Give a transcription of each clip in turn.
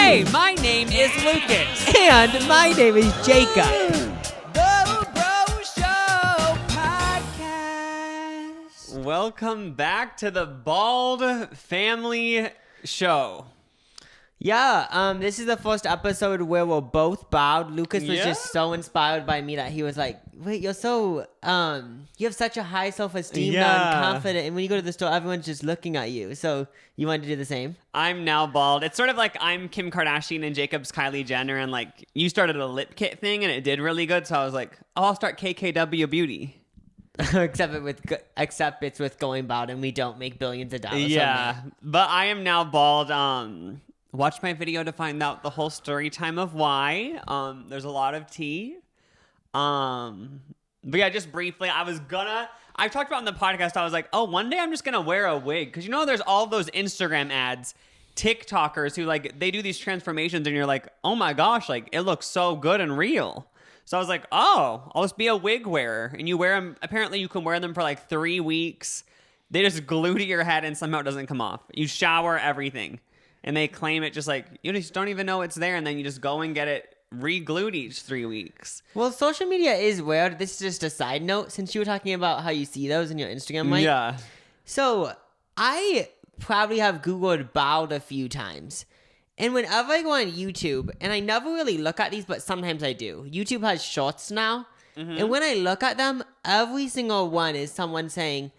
Hey, my name is Lucas. And my name is Jacob. The Bro Show Podcast. Welcome back to the Bald Family Show. Yeah, this is the first episode where we're both bowed. Lucas was Yeah. just so inspired by me that he was like, wait, you're so, you have such a high self-esteem now and confident. And when you go to the store, everyone's just looking at you. So you wanted to do the same? I'm now bald. It's sort of like I'm Kim Kardashian and Jacob's Kylie Jenner. And like you started a lip kit thing and it did really good. So I was like, oh, I'll start KKW Beauty. except it's with going bald and we don't make billions of dollars. Yeah, but I am now bald. Watch my video to find out the whole story time of why. There's a lot of tea. But yeah, just briefly, I talked about in the podcast, I was like, oh, one day I'm just gonna wear a wig. Because you know there's all those Instagram ads, TikTokers who like, they do these transformations and you're like, oh my gosh, like it looks so good and real. So I was like, oh, I'll just be a wig wearer. And you wear them, apparently you can wear them for like 3 weeks. They just glue to your head and somehow it doesn't come off. You shower, everything. And they claim it just like, you just don't even know it's there. And then you just go and get it re-glued each 3 weeks. Well, social media is weird. This is just a side note. Since you were talking about how you see those in your Instagram, Mike. Yeah. So I probably have Googled bald a few times. And whenever I go on YouTube, and I never really look at these, but sometimes I do. YouTube has shorts now. Mm-hmm. And when I look at them, every single one is someone saying,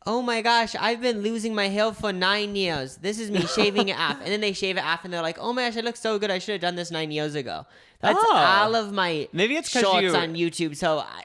oh my gosh, I've been losing my hair for 9 years. This is me shaving it off. And then they shave it off and they're like, oh my gosh, I look so good. I should have done this 9 years ago. That's all of my maybe it's shorts on YouTube. So I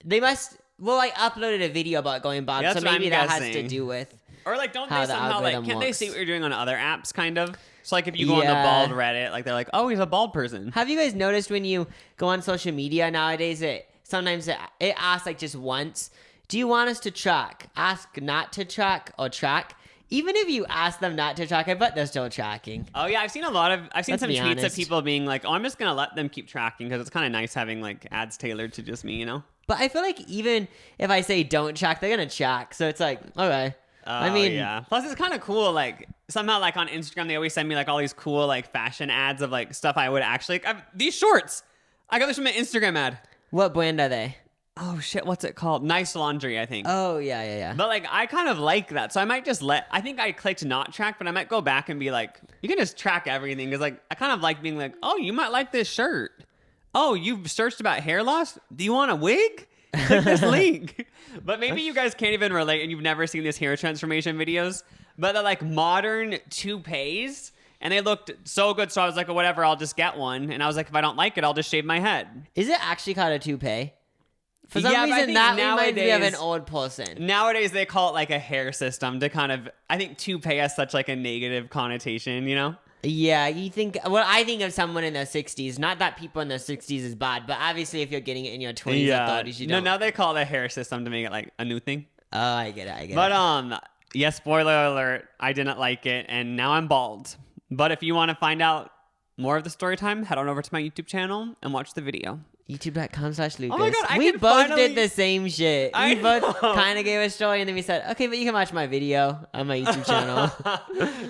uploaded a video about going bald. Yeah, so maybe that has to do with or like, don't how they the somehow like, algorithm can't they works. see what you're doing on other apps kind of? So like if you go on the bald Reddit, like they're like, oh, he's a bald person. Have you guys noticed when you go on social media nowadays, sometimes it asks like just once, do you want us to track? Ask not to track or track. Even if you ask them not to track, I bet they're still tracking. Oh yeah, I've seen some tweets honest. of people being like, oh, I'm just going to let them keep tracking because it's kind of nice having like ads tailored to just me, you know? But I feel like even if I say don't track, they're going to track. So it's like, okay. I mean, yeah. Plus it's kind of cool. Like somehow like on Instagram, they always send me like all these cool like fashion ads of like stuff I would actually, these shorts. I got this from an Instagram ad. what brand are they? Oh shit, what's it called? Nice Laundry, I think. Oh, yeah. But like, I kind of like that. So I might just I think I clicked not track, but I might go back and be like, you can just track everything. Cause like, I kind of like being like, oh, you might like this shirt. Oh, you've searched about hair loss? Do you want a wig? Click this link. But maybe you guys can't even relate and you've never seen these hair transformation videos, but they're like modern toupees. And they looked so good. So I was like, oh, whatever, I'll just get one. And I was like, if I don't like it, I'll just shave my head. Is it actually called a toupee? For some Yeah, but I reason, think that reminds me of nowadays- an old person. Nowadays, they call it like a hair system to kind of, I think toupee has such like a negative connotation, you know? Yeah, you think, well, I think of someone in their 60s. Not that people in their 60s is bad, but obviously if you're getting it in your 20s or 30s, you No, don't. now they call it a hair system to make it like a new thing. Oh, I get it. But yes, spoiler alert, I didn't like it and now I'm bald. But if you want to find out more of the story time, head on over to my YouTube channel and watch the video. YouTube.com/Lucas. Oh my God, we can both finally- did the same shit. I We both know. kind of gave a story, and then we said, okay, but you can watch my video on my YouTube channel.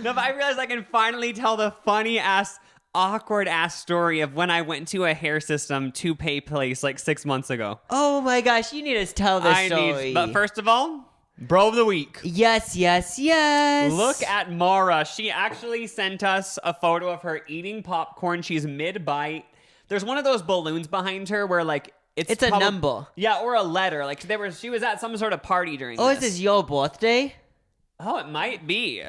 No, but I realized I can finally tell the funny ass, awkward ass story of when I went to a hair system toupee place like 6 months ago. Oh my gosh, you need to tell this story. But first of all, bro of the week. Yes. Look at Mara. She actually sent us a photo of her eating popcorn. She's mid-bite. There's one of those balloons behind her where like it's a number. Yeah, or a letter. Like she was at some sort of party during Oh, this. is this your birthday? Oh, it might be.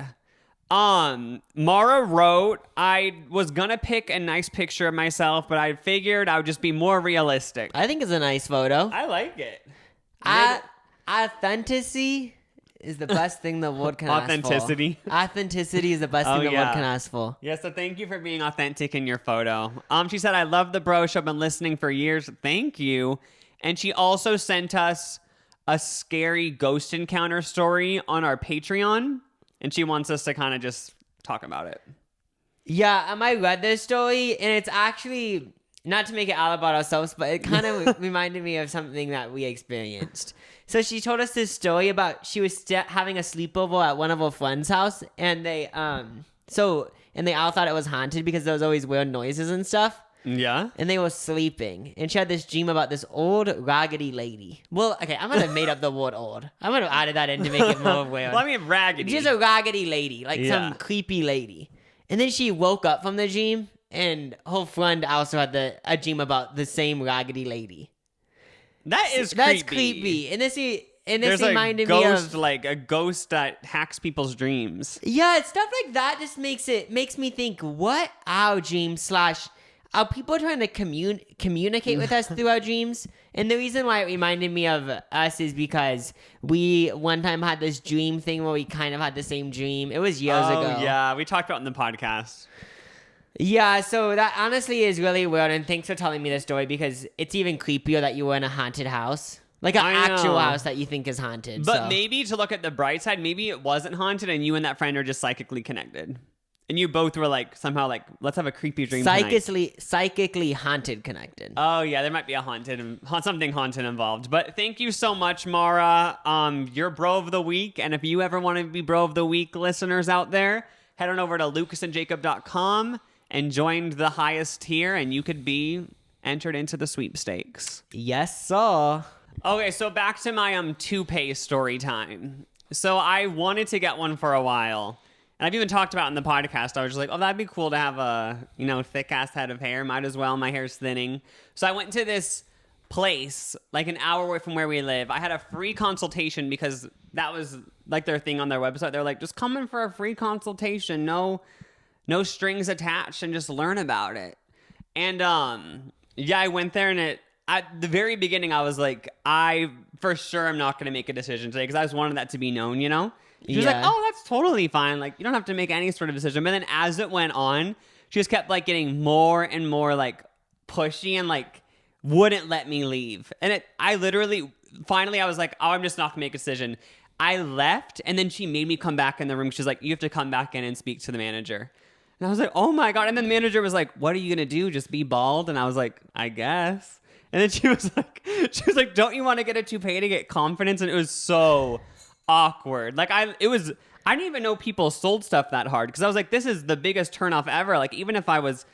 Mara wrote, I was gonna pick a nice picture of myself, but I figured I would just be more realistic. I think it's a nice photo. I like it. Authenticity is the best thing the world can Authenticity. ask for. Authenticity is the best thing the world can ask for. Yeah, so thank you for being authentic in your photo. She said, I love the bro show. I've been listening for years. Thank you. And she also sent us a scary ghost encounter story on our Patreon. And she wants us to kind of just talk about it. Yeah, I read this story, and it's actually, not to make it all about ourselves, but it kind of reminded me of something that we experienced. So she told us this story about, she was having a sleepover at one of her friend's house, and they, and they all thought it was haunted because there was always weird noises and stuff. Yeah. And they were sleeping. And she had this dream about this old raggedy lady. Well, okay, I might have made up the word old. I might have added that in to make it more weird. Well, I mean, raggedy. She's a raggedy lady, like Yeah. some creepy lady. And then she woke up from the dream, and her friend also had a dream about the same raggedy lady. That is That's creepy. creepy. And this There's reminded a me ghost, of like a ghost that hacks people's dreams. yeah, stuff like that just makes me think, what are dreams / are people trying to communicate with us through our dreams? And the reason why it reminded me of us is because we one time had this dream thing where we kind of had the same dream. It was years ago. Oh, yeah. We talked about it in the podcast. Yeah, so that honestly is really weird, and thanks for telling me this story because it's even creepier that you were in a haunted house. Like an I actual know. house that you think is haunted. But so. maybe to look at the bright side, maybe it wasn't haunted and you and that friend are just psychically connected. And you both were like, somehow like, let's have a creepy dream tonight. Psychically haunted connected. Oh, yeah, there might be something haunted involved. But thank you so much, Mara. You're Bro of the Week. And if you ever want to be Bro of the Week, listeners out there, head on over to lucasandjacob.com and join the highest tier, and you could be entered into the sweepstakes. Yes, sir. Okay, so back to my toupee story time. So I wanted to get one for a while. And I've even talked about it in the podcast. I was just like, oh, that'd be cool to have a, thick ass head of hair. Might as well. My hair's thinning. So I went to this place like an hour away from where we live. I had a free consultation because that was like their thing on their website. They're like, just come in for a free consultation. No strings attached, and just learn about it. And yeah, I went there, and at the very beginning, I was like, I for sure am not going to make a decision today because I just wanted that to be known, She was like, oh, that's totally fine. Like, you don't have to make any sort of decision. But then as it went on, she just kept like getting more and more like pushy and like wouldn't let me leave. And finally I was like, oh, I'm just not gonna make a decision. I left, and then she made me come back in the room. She's like, you have to come back in and speak to the manager. And I was like, oh my God. And then the manager was like, what are you gonna do? Just be bald? And I was like, I guess. And then she was like, don't you want to get a toupee to get confidence? And it was so awkward. Like I didn't even know people sold stuff that hard because I was like, this is the biggest turnoff ever. Like even if because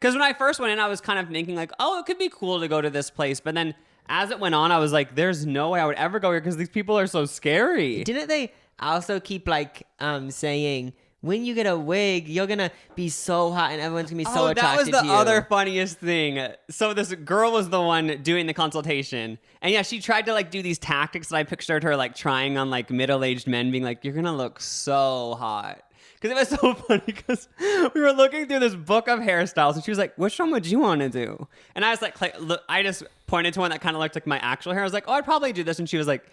when I first went in, I was kind of thinking like, oh, it could be cool to go to this place. But then as it went on, I was like, there's no way I would ever go here because these people are so scary. Didn't they also keep like saying, when you get a wig, you're gonna be so hot and everyone's gonna be so attracted to you? That was the other funniest thing. So this girl was the one doing the consultation. And yeah, she tried to like do these tactics that I pictured her like trying on like middle-aged men, being like, you're gonna look so hot. Because it was so funny because we were looking through this book of hairstyles and she was like, which one would you want to do? And I was like, look, I just pointed to one that kind of looked like my actual hair. I was like, oh, I'd probably do this. And she was like,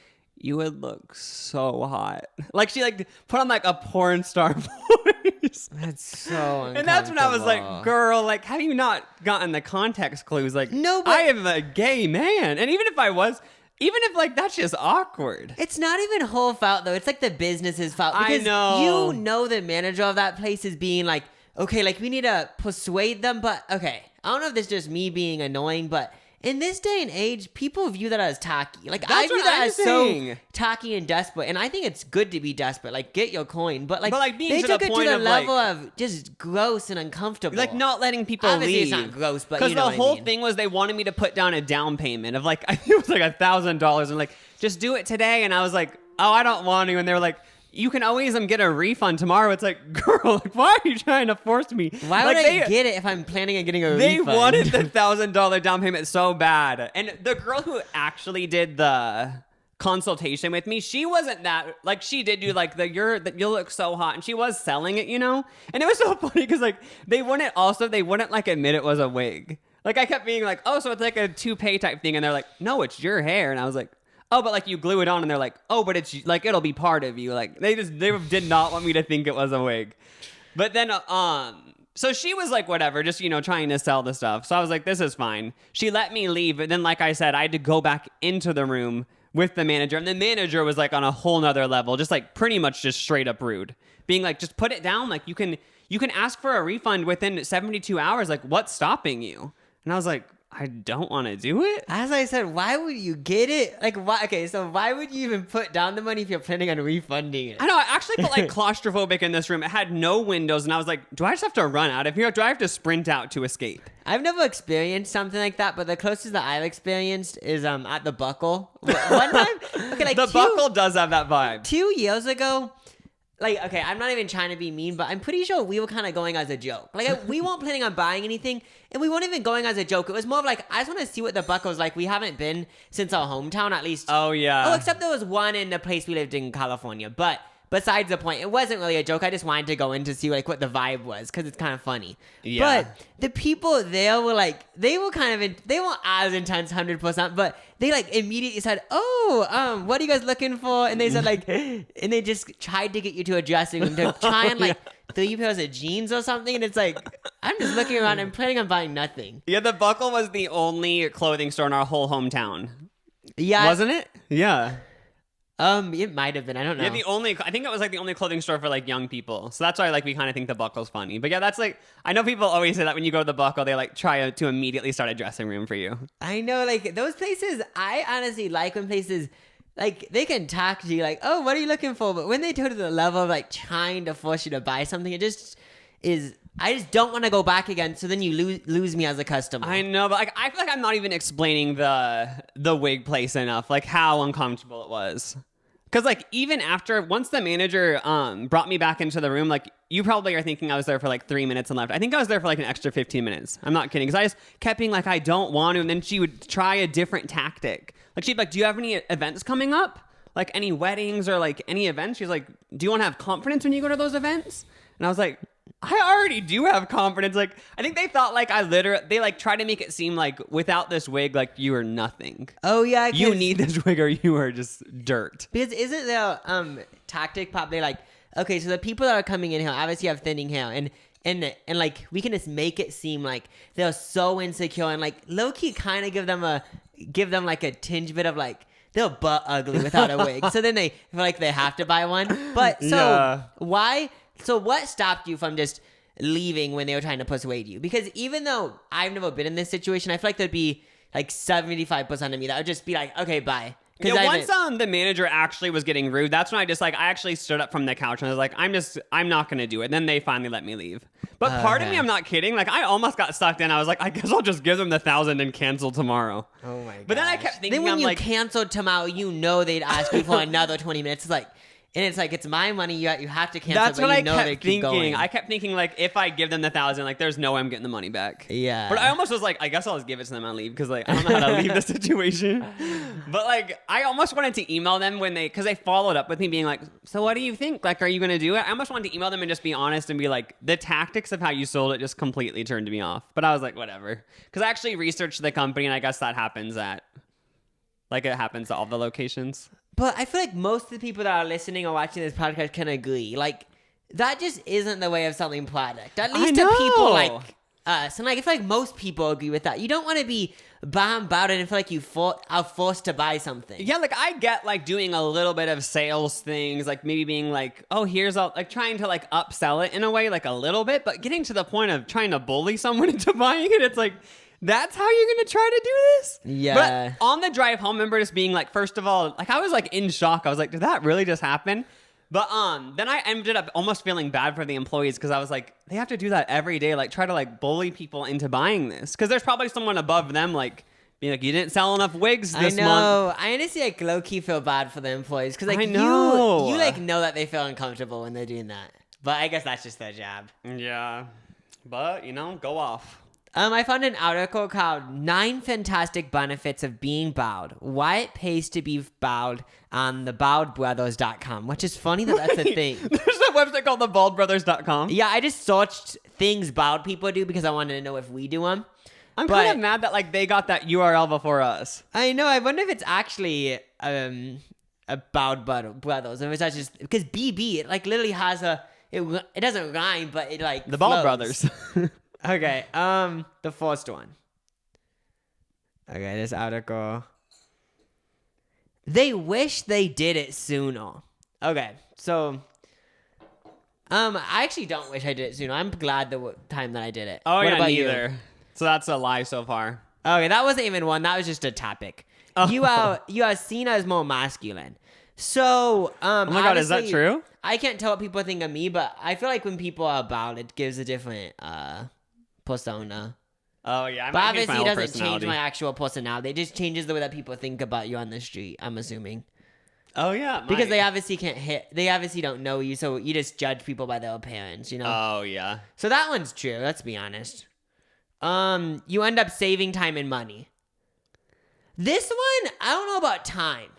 you would look so hot. Like she like put on like a porn star voice. That's so uncomfortable. And that's when I was like, girl, like, have you not gotten the context clues? Like, no, but I am a gay man. And even if like that's just awkward. It's not even her fault though. It's like the business's fault. I Because know. you know the manager of that place is being like, okay, like we need to persuade them, but okay. I don't know if this is just me being annoying, but in this day and age, people view that as tacky. Like I view that as so tacky and desperate, and I think it's good to be desperate. Like get your coin, but like being they to took the it to point the of, level like, of just gross and uncomfortable. Like not letting people Obviously, leave. it's not gross, but because you know the what I whole mean. thing was they wanted me to put down a down payment of like I think it was like $1,000, and like just do it today. And I was like, oh, I don't want to. And they were like, you can always get a refund tomorrow. It's like, girl, like, why are you trying to force me? Why would I get it if I'm planning on getting a refund? They wanted the $1,000 down payment so bad. And the girl who actually did the consultation with me, she wasn't that, like, she did do like you'll look so hot, and she was selling it, And it was so funny because like they wouldn't like admit it was a wig. Like I kept being like, oh, so it's like a toupee type thing, and they're like, no, it's your hair. And I was like, oh, but like you glue it on, and they're like, oh, but it's like it'll be part of you. Like they did not want me to think it was a wig. But then so she was like, whatever, just trying to sell the stuff. So I was like, this is fine. She let me leave, but then like I said, I had to go back into the room with the manager, and the manager was like on a whole nother level, just like pretty much just straight up rude, being like, just put it down. Like you can ask for a refund within 72 hours. Like what's stopping you? And I was like, I don't want to do it. As I said, why would you get it? Like, why? Okay, so why would you even put down the money if you're planning on refunding it? I know. I actually felt like claustrophobic in this room. It had no windows, and I was like, do I just have to run out of here? Or do I have to sprint out to escape? I've never experienced something like that, but the closest that I've experienced is at the Buckle. One time, okay, like The Buckle does have that vibe. 2 years ago. Like, okay, I'm not even trying to be mean, but I'm pretty sure we were kind of going as a joke. Like, we weren't planning on buying anything, and we weren't even going as a joke. It was more of like, I just want to see what the Buckle's like. We haven't been since our hometown, at least. Oh, yeah. Oh, except there was one in the place we lived in California. But besides the point, it wasn't really a joke. I just wanted to go in to see, like, what the vibe was, because it's kind of funny. Yeah. But the people there were, like, they were kind of, they weren't as intense 100%, but they, like, immediately said, oh, what are you guys looking for? And they said, like, and they just tried to get you to a dressing room to try and, like, 3 pairs of jeans or something. And it's like, I'm just looking around. I'm planning on buying nothing. Yeah, the Buckle was the only clothing store in our whole hometown. Yeah. Wasn't it? Yeah. It might have been. I don't know. Yeah, I think it was like the only clothing store for like young people. So that's why like we kind of think the Buckle's funny. But yeah, that's like, I know people always say that when you go to the Buckle, they like try to immediately start a dressing room for you. I know, like those places, I honestly like when places, like they can talk to you like, oh, what are you looking for? But when they go to the level of like trying to force you to buy something, it just is, I just don't want to go back again. So then you lose me as a customer. I know, but like I feel like I'm not even explaining the wig place enough, like how uncomfortable it was. Because, like, even after, once the manager brought me back into the room, like, you probably are thinking I was there for, like, 3 minutes and left. I think I was there for, like, an extra 15 minutes. I'm not kidding. Because I just kept being like, I don't want to. And then she would try a different tactic. Like, she'd be like, do you have any events coming up? Like, any weddings or, like, any events? She's like, do you want to have confidence when you go to those events? And I was like, I already do have confidence. Like, I think they thought, like, they, like, try to make it seem like without this wig, like, you are nothing. Oh, yeah. You need this wig or you are just dirt. Because isn't there tactic pop? They're like, okay, so the people that are coming in here obviously have thinning hair. And like, we can just make it seem like they're so insecure. And, like, low-key kind of give them, like, a tinge bit of, like, they're butt ugly without a wig. So then they feel like they have to buy one. But, so, yeah. Why... So what stopped you from just leaving when they were trying to persuade you? Because even though I've never been in this situation, I feel like there'd be like 75% of me that would just be like, okay, bye. Yeah, once the manager actually was getting rude, that's when I actually stood up from the couch and I was like, I'm not going to do it. And then they finally let me leave. But part of me, I'm not kidding. Like, I almost got sucked in. I was like, I guess I'll just give them the 1,000 and cancel tomorrow. Oh my god. But then I kept thinking, then when I'm you like, canceled tomorrow, you know they'd ask you for another 20 minutes. It's like, and it's like, it's my money. You have to cancel. That's but what you I know kept thinking. Going. I kept thinking, like, if I give them the 1,000, like, there's no way I'm getting the money back. Yeah. But I almost was like, I guess I'll just give it to them and leave because, like, I don't know how to leave the situation. But, like, I almost wanted to email them because they followed up with me being like, so what do you think? Like, are you going to do it? I almost wanted to email them and just be honest and be like, the tactics of how you sold it just completely turned me off. But I was like, whatever. Because I actually researched the company and I guess that happens it happens at all the locations. But I feel like most of the people that are listening or watching this podcast can agree. Like, that just isn't the way of selling product. At least to people like us. And, like, I feel like most people agree with that. You don't want to be bombarded and feel like you are forced to buy something. Yeah, like, I get, like, doing a little bit of sales things, like, maybe being like, oh, here's all, like, trying to, like, upsell it in a way, like, a little bit. But getting to the point of trying to bully someone into buying it, it's like, that's how you're going to try to do this? Yeah. But on the drive home, I remember just being like, first of all, like I was like in shock. I was like, did that really just happen? But then I ended up almost feeling bad for the employees because I was like, they have to do that every day. Like try to like bully people into buying this. Because there's probably someone above them like being like, you didn't sell enough wigs this month. I honestly like low-key feel bad for the employees. Because like I know. You like know that they feel uncomfortable when they're doing that. But I guess that's just their job. Yeah. But, go off. I found an article called 9 Fantastic Benefits of Being Bowed. Why it pays to be bowed on thebowedbrothers.com, which is funny that that's a thing. There's a website called thebaldbrothers.com. Yeah, I just searched things bowed people do because I wanted to know if we do them. I'm kind of mad that like they got that URL before us. I know. I wonder if it's actually a bowed brothers. Or is that just because BB? It like literally has it doesn't rhyme, but it like the flows. Bald Brothers. Okay. The first one. Okay, this article. They wish they did it sooner. Okay, so I actually don't wish I did it sooner. I'm glad the time that I did it. Oh, what yeah, about neither. You? So that's a lie so far. Okay, that wasn't even one. That was just a topic. Oh. You are seen as more masculine. So, Oh my God, is that obviously, true? I can't tell what people think of me, but I feel like when people are bald, it gives a different persona. Oh yeah, I But might change my obviously, it whole doesn't personality. change my actual personality. It just changes the way that people think about you on the street. I'm assuming Oh yeah, it because might. they obviously can't hit. They obviously don't know you, so you just judge people by their appearance. You know. Oh yeah. So that one's true. Let's be honest. You end up saving time and money. This one, I don't know about time.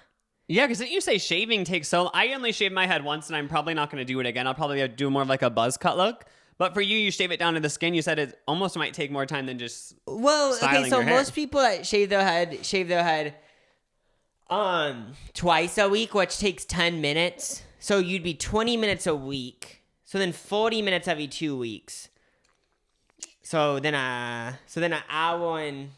Yeah, because didn't you say shaving takes so? I only shaved my head once, and I'm probably not going to do it again. I'll probably do more of like a buzz cut look. But for you, you shave it down to the skin. You said it almost might take more time than just. Well, styling okay, so your hair. most people that shave their head twice a week, which takes 10 minutes. So you'd be 20 minutes a week. So then 40 minutes every 2 weeks. So then an hour and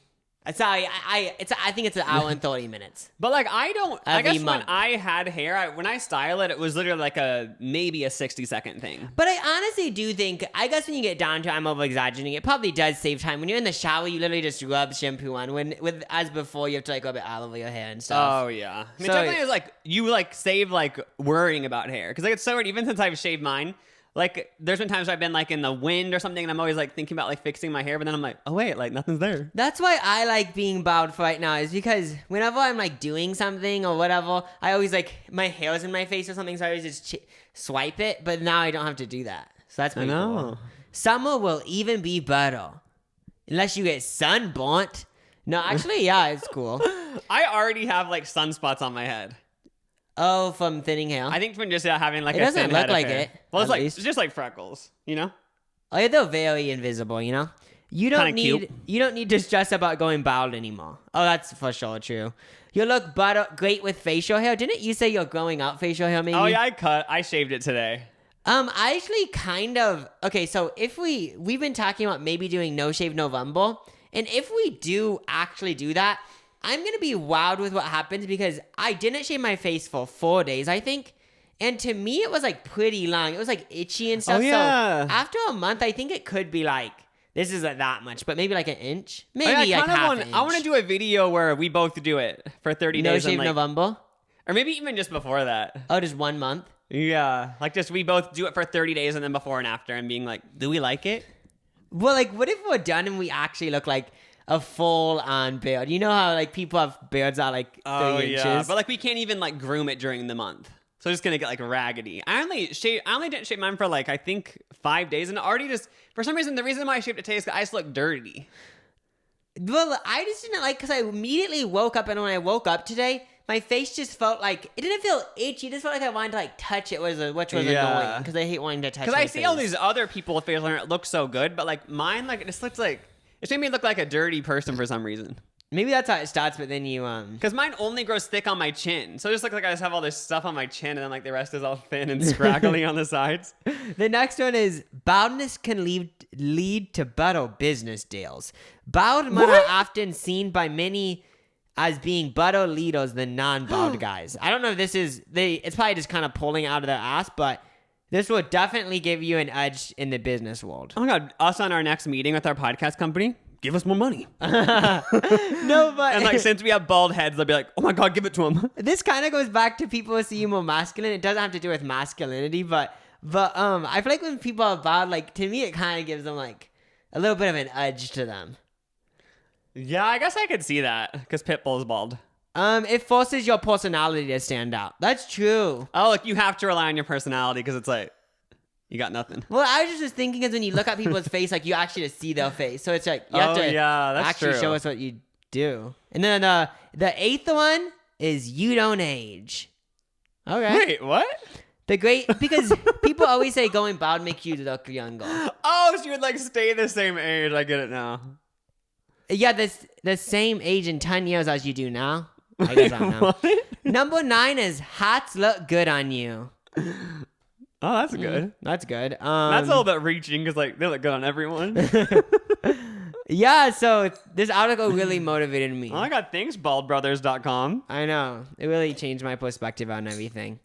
sorry, I think it's an hour and 30 minutes. But like I don't. I Every guess month. when I had hair, when I style it, it was literally like maybe a 60-second thing. But I honestly do think, I guess when you get down to it, I'm over exaggerating. It probably does save time. When you're in the shower, you literally just rub shampoo on. As before, you have to like rub it all over your hair and stuff. Oh yeah. I mean, So- technically, it's like you like save like worrying about hair because like it's so weird. Even since I've shaved mine, like there's been times I've been like in the wind or something, and I'm always like thinking about like fixing my hair, but then I'm like, oh wait, like nothing's there. That's why I like being bald for right now, is because whenever I'm like doing something or whatever, I always like my hair's in my face or something, so I always just swipe it. But now I don't have to do that, so that's pretty cool. Summer will even be better, unless you get sunburnt. No, actually, yeah, it's cool. I already have like sunspots on my head. Oh, from thinning hair. I think from just having like It a doesn't thin look head of like hair. it, Well, it's at like least. it's just like freckles, you know. Oh, yeah, they're very invisible, you know? You don't Kinda need cute. you don't need to stress about going bald anymore. Oh, that's for sure true. You look great with facial hair. Didn't you say you're growing out facial hair maybe? Oh yeah, I shaved it today. I actually kind of okay, so if we've been talking about maybe doing no shave November, and if we do actually do that, I'm gonna be wowed with what happens because I didn't shave my face for 4 days, I think. And to me, it was like pretty long. It was like itchy and stuff. Oh, yeah. So after a month, I think it could be like, this isn't that much, but maybe like an inch. Oh, Maybe yeah, like half an inch. I want to do a video where we both do it for 30 no days. shave and, like, November? or maybe even just before that. Oh, just 1 month? Yeah, like just we both do it for 30 days and then before and after and being like, do we like it? Well, like, what if we're done and we actually look like a full-on beard? You know how like people have beards that are like 3 inches? But like we can't even like groom it during the month. So it's gonna get like raggedy. I only didn't shave mine for like I think 5 days, and already just for some reason the reason why I shaved it today is because I just look dirty. Well, I just didn't like, because I immediately woke up, and when I woke up today, my face just felt like, it didn't feel itchy, it just felt like I wanted to like touch it, which was Yeah. annoying, because I hate wanting to touch Because my I see face. all these other people with facial hair that look so good, but like mine, like it just looks like it's made me look like a dirty person for some reason. Maybe that's how it starts, but then you Because mine only grows thick on my chin, so it just looks like I just have all this stuff on my chin, and then like the rest is all thin and scraggly on the sides. The next one is baldness can lead to better business deals. Bald men are often seen by many as being better leaders than non-bald guys. I don't know if this is it's probably just kind of pulling out of their ass, but this will definitely give you an edge in the business world. Oh my god, us on our next meeting with our podcast company, give us more money. No, but And like since we have bald heads, they'll be like, oh my god, give it to them. this kind of goes back to people who see you more masculine. It doesn't have to do with masculinity, but I feel like when people are bald, like to me, it kind of gives them like a little bit of an edge to them. Yeah, I guess I could see that because Pitbull's bald. It forces your personality to stand out. That's true. Oh, look, you have to rely on your personality because it's like you got nothing. Well, I was just thinking is when you look at people's face, like you actually just see their face. So it's like you have to that's actually true. show us what you do. And then the eighth one is you don't age. Okay. Wait, what? Because people always say going bald makes you look younger. Oh, so you would like stay the same age. I get it now. Yeah, the same age in 10 years as you do now. I guess I don't know. What? Number 9 is hats look good on you. Oh, that's good. That's good. That's a little bit reaching because like they look good on everyone. Yeah, so this article really motivated me. Oh, I got thanks, baldbrothers.com. I know. It really changed my perspective on everything.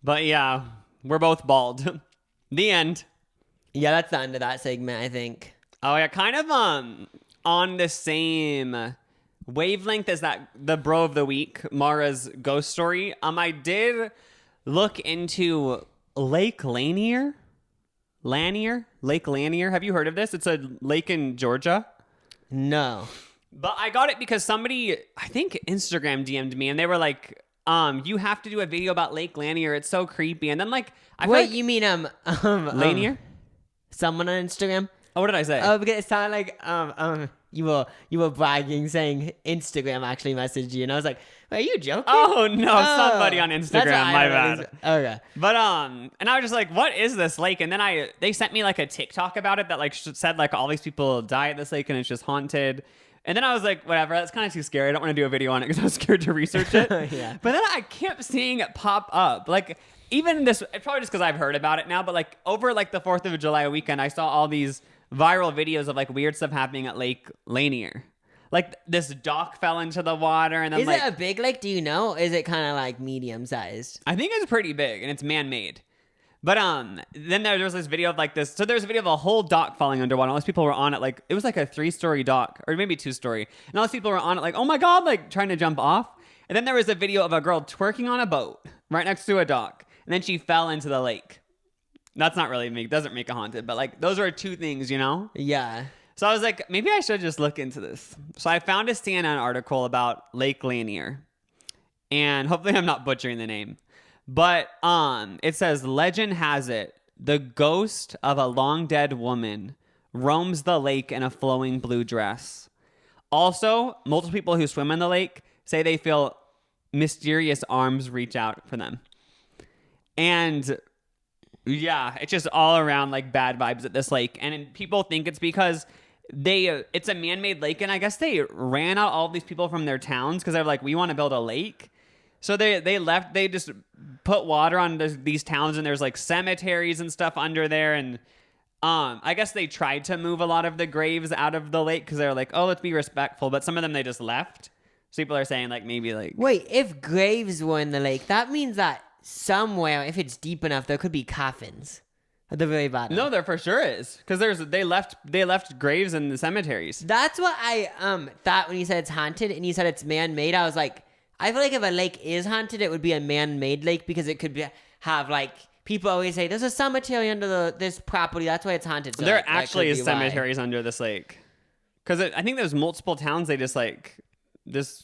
But yeah, we're both bald. The end. Yeah, that's the end of that segment, I think. Oh yeah, kind of on the same wavelength as the bro of the week, Mara's ghost story. I did look into Lake Lanier. Lake Lanier. Have you heard of this? It's a lake in Georgia. No. But I got it because somebody, I think Instagram DM'd me, and they were like, you have to do a video about Lake Lanier. It's so creepy. And then like, You mean Lanier? Someone on Instagram? Oh, what did I say? Oh, because it sounded like you were bragging, saying Instagram actually messaged you, and I was like, are you joking? Oh no, somebody on Instagram. My bad. Okay. But and I was just like, what is this lake? And then they sent me like a TikTok about it that like said like all these people die at this lake and it's just haunted. And then I was like, whatever, that's kind of too scary. I don't want to do a video on it because I was scared to research it. Yeah. But then I kept seeing it pop up. Like, even this, it's probably just because I've heard about it now, but like over like the 4th of July weekend, I saw all these viral videos of like weird stuff happening at Lake Lanier. Like this dock fell into the water and then Is it a big lake? Do you know? Is it kind of like medium sized? I think it's pretty big and it's man-made. But then there was this video of like this. So there's a video of a whole dock falling underwater. All these people were on it. Like it was like a 3-story dock or maybe 2-story. And all these people were on it like, oh my God, like trying to jump off. And then there was a video of a girl twerking on a boat right next to a dock. And then she fell into the lake. That's not really doesn't make it haunted. But like those are 2 things, you know? Yeah. So I was like, maybe I should just look into this. So I found a CNN article about Lake Lanier. And hopefully I'm not butchering the name. But it says, legend has it, the ghost of a long dead woman roams the lake in a flowing blue dress. Also, multiple people who swim in the lake say they feel mysterious arms reach out for them. And yeah, it's just all around like bad vibes at this lake. And people think it's because it's a man-made lake. And I guess they ran out all these people from their towns because they're like, we want to build a lake. So they just put water on these towns, and there's like cemeteries and stuff under there. And I guess they tried to move a lot of the graves out of the lake because they're like, oh, let's be respectful. But some of them they just left. So people are saying like maybe like. Wait, if graves were in the lake, that means that somewhere, if it's deep enough, there could be coffins at the very bottom. No, there for sure is because they left graves in the cemeteries. That's what I thought when you said it's haunted and you said it's man-made. I was like, I feel like if a lake is haunted, it would be a man-made lake because it could have like people always say there's a cemetery under this property. That's why it's haunted. So there actually is cemeteries under this lake because I think there's multiple towns. They just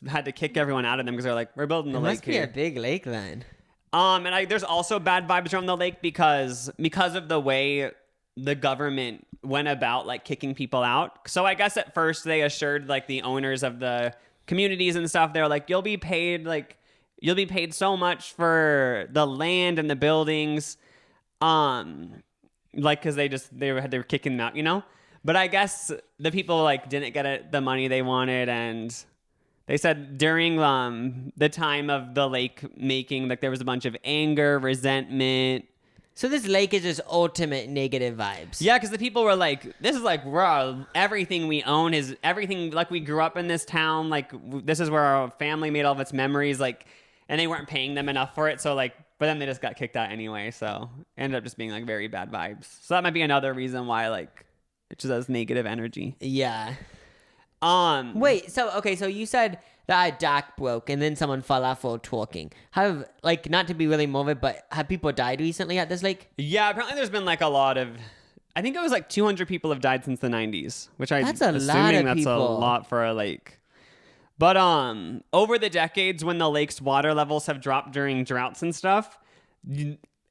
had to kick everyone out of them because they're like, we're building the lake here. It must be a big lake then. And there's also bad vibes around the lake because of the way the government went about like kicking people out. So I guess at first they assured like the owners of the communities and stuff, they're like, you'll be paid so much for the land and the buildings, like because they were kicking them out, you know. But I guess the people like didn't get the money they wanted, and they said during the time of the lake making, like there was a bunch of anger, resentment. So this lake is just ultimate negative vibes. Yeah, because the people were like, this is like, everything we own is everything, like we grew up in this town, like this is where our family made all of its memories, like, and they weren't paying them enough for it, so like, but then they just got kicked out anyway, so it ended up just being like very bad vibes. So that might be another reason why like it just has negative energy. Yeah. Wait, so you said that a dock broke and then someone fell off while twerking. Have, like, not to be really morbid, but have people died recently at this lake? Yeah, apparently there's been like a lot of, I think it was like 200 people have died since the 90s, which that's a lot for a lake. But over the decades when the lake's water levels have dropped during droughts and stuff,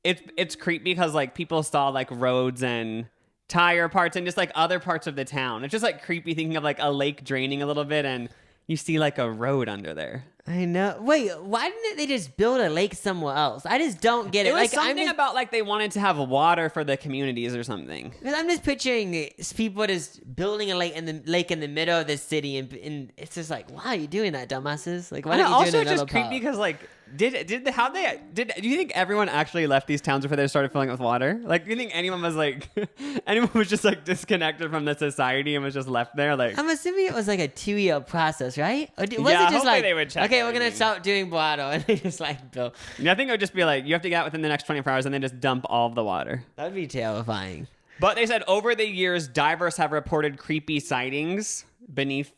it's creepy because like people saw like roads and tire parts and just like other parts of the town. It's just like creepy thinking of like a lake draining a little bit and you see like a road under there. I know. Wait, why didn't they just build a lake somewhere else? I just don't get it. It was like something about like they wanted to have water for the communities or something. Because I'm just picturing people just building a lake in the middle of the city, and it's just like, why are you doing that, dumbasses? Like, why don't you also do it in just creepy because like. Do you think everyone actually left these towns before they started filling it with water? Like, do you think anyone was just like disconnected from the society and was just left there? Like, I'm assuming it was like a 2-year process, right? Or was yeah, it just like, they would check okay, we're gonna stop doing water, and they just like Yeah, I think it would just be like you have to get out within the next 24 hours and then just dump all of the water. That would be terrifying. But they said over the years, divers have reported creepy sightings beneath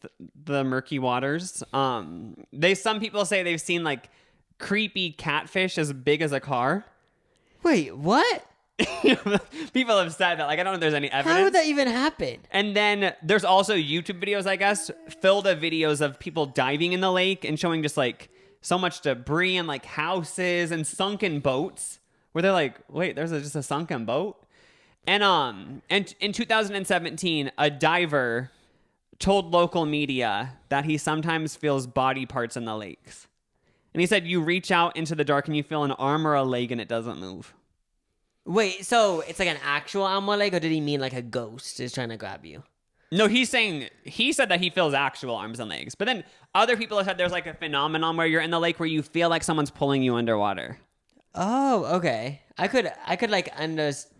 the murky waters. Some people say they've seen like creepy catfish as big as a car. Wait, what? People have said that. Like, I don't know if there's any evidence. How would that even happen? And then there's also YouTube videos, I guess, filled of videos of people diving in the lake and showing just like so much debris and like houses and sunken boats where they're like, wait, there's just a sunken boat. And in 2017, a diver told local media that he sometimes feels body parts in the lakes. And he said, you reach out into the dark and you feel an arm or a leg and it doesn't move. Wait, so it's like an actual arm or leg, or did he mean like a ghost is trying to grab you? No, he said that he feels actual arms and legs. But then other people have said there's like a phenomenon where you're in the lake where you feel like someone's pulling you underwater. Oh, okay. I could understand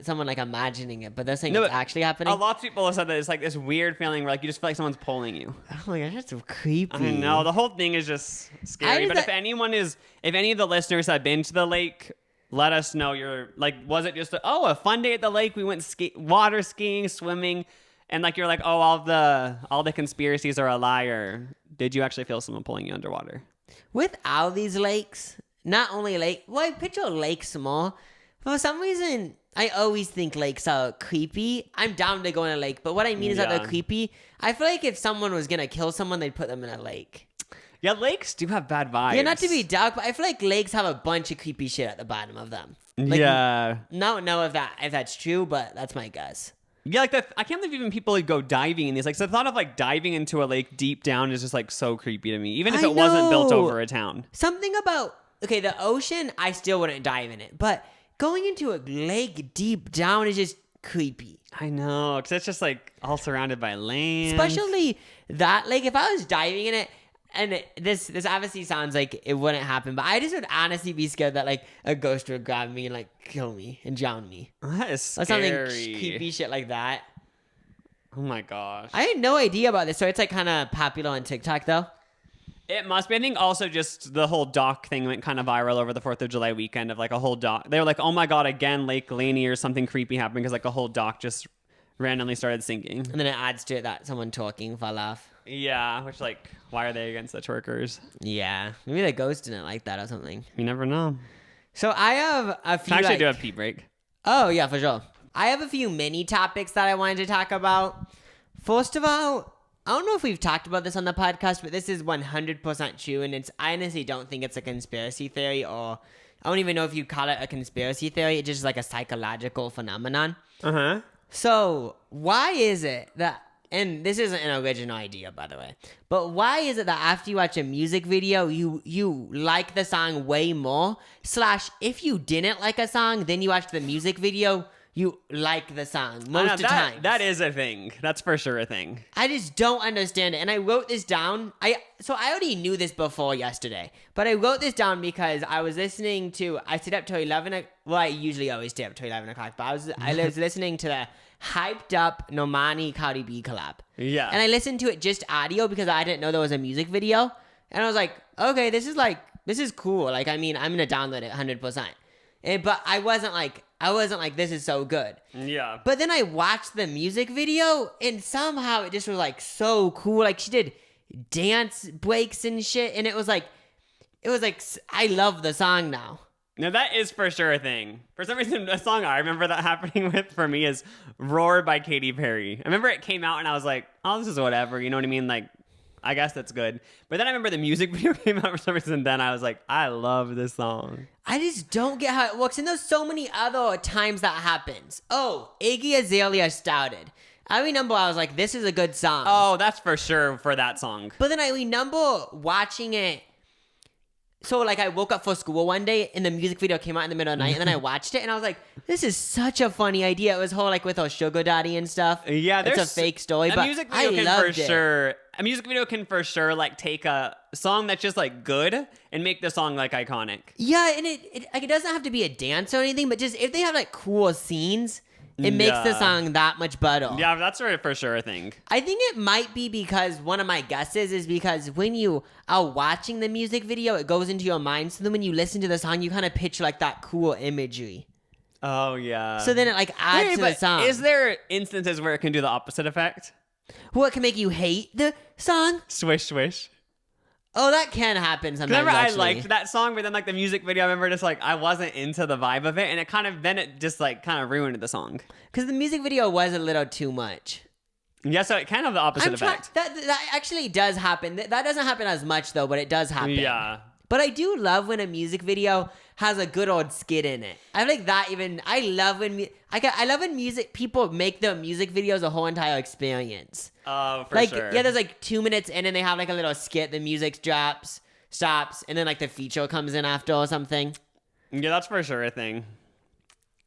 someone like imagining it, but they're saying it's actually happening. A lot of people have said that it's like this weird feeling where like you just feel like someone's pulling you. Oh my gosh, that's so creepy. I know, the whole thing is just scary. But if any of the listeners have been to the lake, let us know. You're like, was it just a fun day at the lake? We went water skiing, swimming, and like you're like, oh, all the conspiracies are a lie, or did you actually feel someone pulling you underwater? With all these lakes, not only I picture lakes more. For some reason, I always think lakes are creepy. I'm down to go in a lake, but what I mean is that they're creepy. I feel like if someone was gonna kill someone, they'd put them in a lake. Yeah, lakes do have bad vibes. Yeah, not to be dark, but I feel like lakes have a bunch of creepy shit at the bottom of them. Like, yeah. Don't know if that's true, but that's my guess. Yeah, like I can't believe even people would go diving in these. Like, so the thought of like diving into a lake deep down is just like so creepy to me, even if it wasn't built over a town. Something about the ocean, I still wouldn't dive in it, but going into a lake deep down is just creepy. I know, because it's just like all surrounded by land. Especially that lake. If I was diving in it, and this obviously sounds like it wouldn't happen, but I just would honestly be scared that like a ghost would grab me and like kill me and drown me. That is scary. Or something creepy shit like that. Oh my gosh. I had no idea about this, so it's like kind of popular on TikTok though. It must be. I think also just the whole dock thing went kind of viral over the 4th of July weekend of like a whole dock. They were like, oh my God, again, Lake Lanier, something creepy happened because like a whole dock just randomly started sinking. And then it adds to it that someone talking fell off. Yeah, which like, why are they against the twerkers? Yeah, maybe the ghost didn't like that or something. You never know. So I have a few. Can I actually do a pee break? Oh yeah, for sure. I have a few mini topics that I wanted to talk about. First of all, I don't know if we've talked about this on the podcast, but this is 100% true, and I honestly don't think it's a conspiracy theory, or I don't even know if you call it a conspiracy theory. It's just like a psychological phenomenon. Uh-huh. So why is it that, and this isn't an original idea, by the way, but why is it that after you watch a music video, you like the song way more, / if you didn't like a song, then you watch the music video, you like the song most of the time. That is a thing. That's for sure a thing. I just don't understand it. And I wrote this down. I already knew this before yesterday, but I wrote this down because I was listening to, I stayed up till 11. Well, I usually always stay up till 11 o'clock, but I was listening to the hyped up Normani Cardi B collab. Yeah. And I listened to it just audio because I didn't know there was a music video. And I was like, okay, this is cool. Like, I mean, I'm going to download it 100%. But I wasn't like, this is so good. Yeah. But then I watched the music video, and somehow it just was like so cool. Like she did dance breaks and shit, and it was like I love the song now. Now that is for sure a thing. For some reason, a song I remember that happening with for me is "Roar" by Katy Perry. I remember it came out, and I was like, "Oh, this is whatever." You know what I mean? Like, I guess that's good. But then I remember the music video came out for some reason. Then I was like, I love this song. I just don't get how it works. And there's so many other times that happens. Oh, Iggy Azalea started. I remember I was like, this is a good song. Oh, that's for sure for that song. But then I remember watching it. So like I woke up for school one day and the music video came out in the middle of the night and then I watched it and I was like, this is such a funny idea. It was whole like with her sugar daddy and stuff. Yeah, it's a fake story, but I loved it. A music video can for sure like take a song that's just like good and make the song like iconic. Yeah, and it doesn't have to be a dance or anything, but just if they have like cool scenes, It makes the Yeah. song that much better. Yeah, that's for sure a thing. I think it might be because one of my guesses is because when you are watching the music video, it goes into your mind. So then when you listen to the song, you kind of picture like that cool imagery. Oh, yeah. So then it like adds to the song. Is there instances where it can do the opposite effect? What can make you hate the song? Swish, swish. Oh, that can happen sometimes. Remember, actually. I liked that song, but then like the music video, I remember just like I wasn't into the vibe of it, and it just like kind of ruined the song. Because the music video was a little too much. Yeah, so it kind of the opposite effect. That actually does happen. That doesn't happen as much though, but it does happen. Yeah. But I do love when a music video has a good old skit in it. I like that even. I love when music people make the music videos a whole entire experience. Oh, for Like sure. yeah, there's like 2 minutes in and they have like a little skit. The music drops, stops, and then like the feature comes in after or something. Yeah, that's for sure a thing.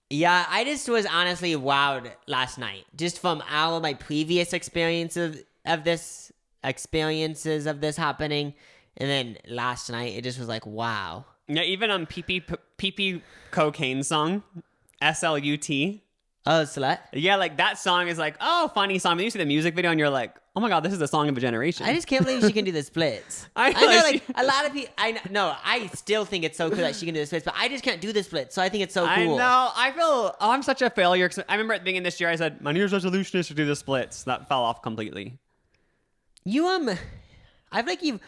Yeah, I just was honestly wowed last night, just from all of my previous experiences of this happening, and then last night it just was like, wow. Yeah, even on PP Cocaine song, SLUT. Oh, slut. Yeah, like that song is like, oh, funny song. But you see the music video and you're like, oh my god, this is the song of a generation. I just can't believe she can do the splits. I know, like a lot of people. I still think it's so cool that she can do the splits, but I just can't do the splits. So I think it's so cool. I know. I feel I'm such a failure. 'Cause I remember at the beginning of this year, I said my New Year's resolution is to do the splits. That fell off completely. You I feel like you've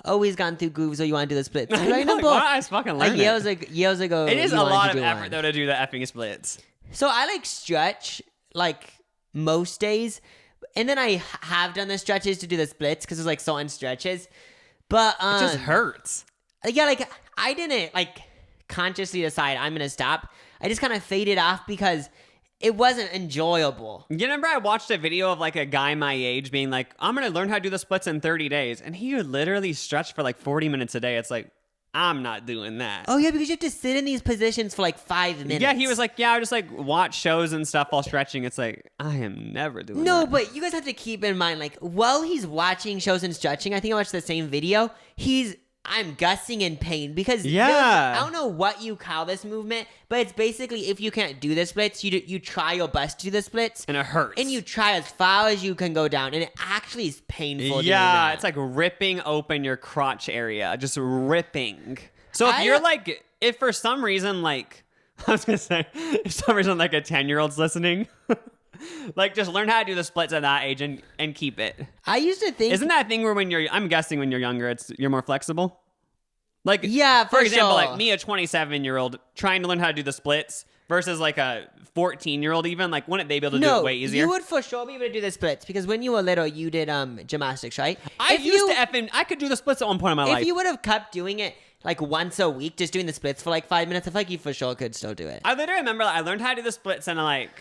always gone through grooves where you want to do the splits. I know, like, why don't I just fucking learn it? Years ago, It is you a wanted lot to of do effort one. though to do the effing splits. So I like stretch like most days, and then I have done the stretches to do the splits because there's like certain stretches, but It just hurts. yeah, like I didn't like consciously decide I'm gonna stop. I just kind of faded off because it wasn't enjoyable. You remember I watched a video of like a guy my age being like, I'm gonna learn how to do the splits in 30 days, and he would literally stretch for like 40 minutes a day. It's like, I'm not doing that. Oh yeah, because you have to sit in these positions for like 5 minutes. Yeah, he was like, yeah, I just like watch shows and stuff while stretching. It's like, I am never doing No, that. but you guys have to keep in mind, like, while he's watching shows and stretching, I think I watched the same video, I'm guessing in pain because Yeah. I don't know what you call this movement, but it's basically if you can't do the splits, you try your best to do the splits, And it hurts. and you try as far as you can go down, and it actually is painful. doing Yeah, that. it's like ripping open your crotch area, just ripping. So if I- you're like, if for some reason, like, I was gonna say, if for some reason like a 10-year-old's listening, like just learn how to do the splits at that age and keep it. I used to think, Isn't that a thing where I'm guessing when you're younger, you're more flexible? Like, Yeah, for for example, sure. like me, a 27-year-old trying to learn how to do the splits versus like a 14-year-old even, like, wouldn't they be able to do no, it way easier? you would for sure be able to do the splits because when you were little, you did gymnastics, right? I could do the splits at one point in my life. If you would have kept doing it like once a week, just doing the splits for like 5 minutes, I feel like you for sure could still do it. I literally remember I learned how to do the splits in like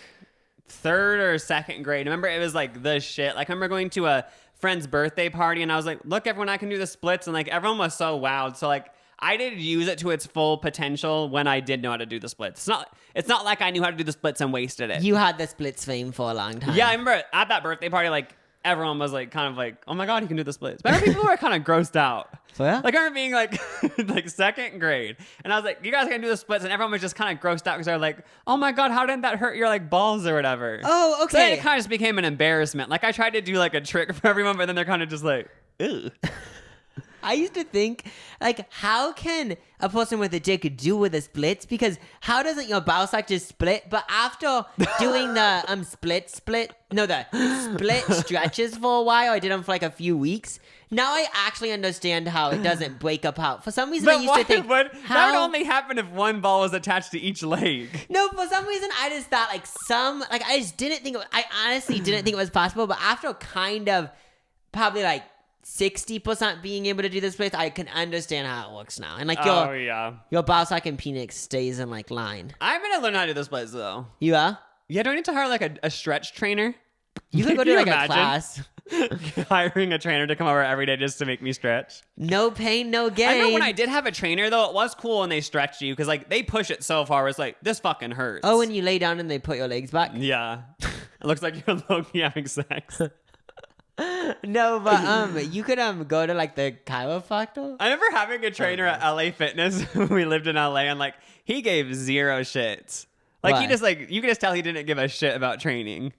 3rd or 2nd grade. Remember, it was like the shit. Like, I remember going to a friend's birthday party and I was like, look, everyone, I can do the splits. And like, everyone was so wowed. So like, I did use it to its full potential when I did know how to do the splits. It's not like I knew how to do the splits and wasted it. You had the splits fame for a long time. Yeah, I remember at that birthday party, like, everyone was like, kind of like, oh my God, he can do the splits. But I remember people were kind of grossed out. For real? Like, I remember being like, like 2nd grade. And I was like, you guys can do the splits. And everyone was just kind of grossed out because they were like, oh my God, how didn't that hurt your like balls or whatever? Oh, So okay. it kind of just became an embarrassment. Like, I tried to do like a trick for everyone, but then they're kind of just like, ew. I used to think, like, how can a person with a dick do with the splits? Because how doesn't your ball sack just split? But after doing the split stretches for a while, I did them for like a few weeks. Now I actually understand how it doesn't break apart. For some reason, I used to think that would only happen if one ball was attached to each leg. No, for some reason, I just thought I just didn't think, I honestly didn't think it was possible. But after kind of probably like 60% being able to do this place, I can understand how it works now. And like yeah. your ball sack and penis stays in like line. I'm going to learn how to do the splits though. You are? Yeah, do I need to hire like a stretch trainer? You could go to you like a imagine? class. Hiring a trainer to come over every day just to make me stretch. No pain, no gain. I remember when I did have a trainer though, it was cool when they stretched you because like they push it so far. It's like this fucking hurts. Oh, when you lay down and they put your legs back? yeah, it looks like you're low-key having sex. No, but you could go to like the chiropractor. I remember having a trainer at LA Fitness when we lived in LA, and like he gave zero shits. Like, Why? he just, like, you can just tell he didn't give a shit about training.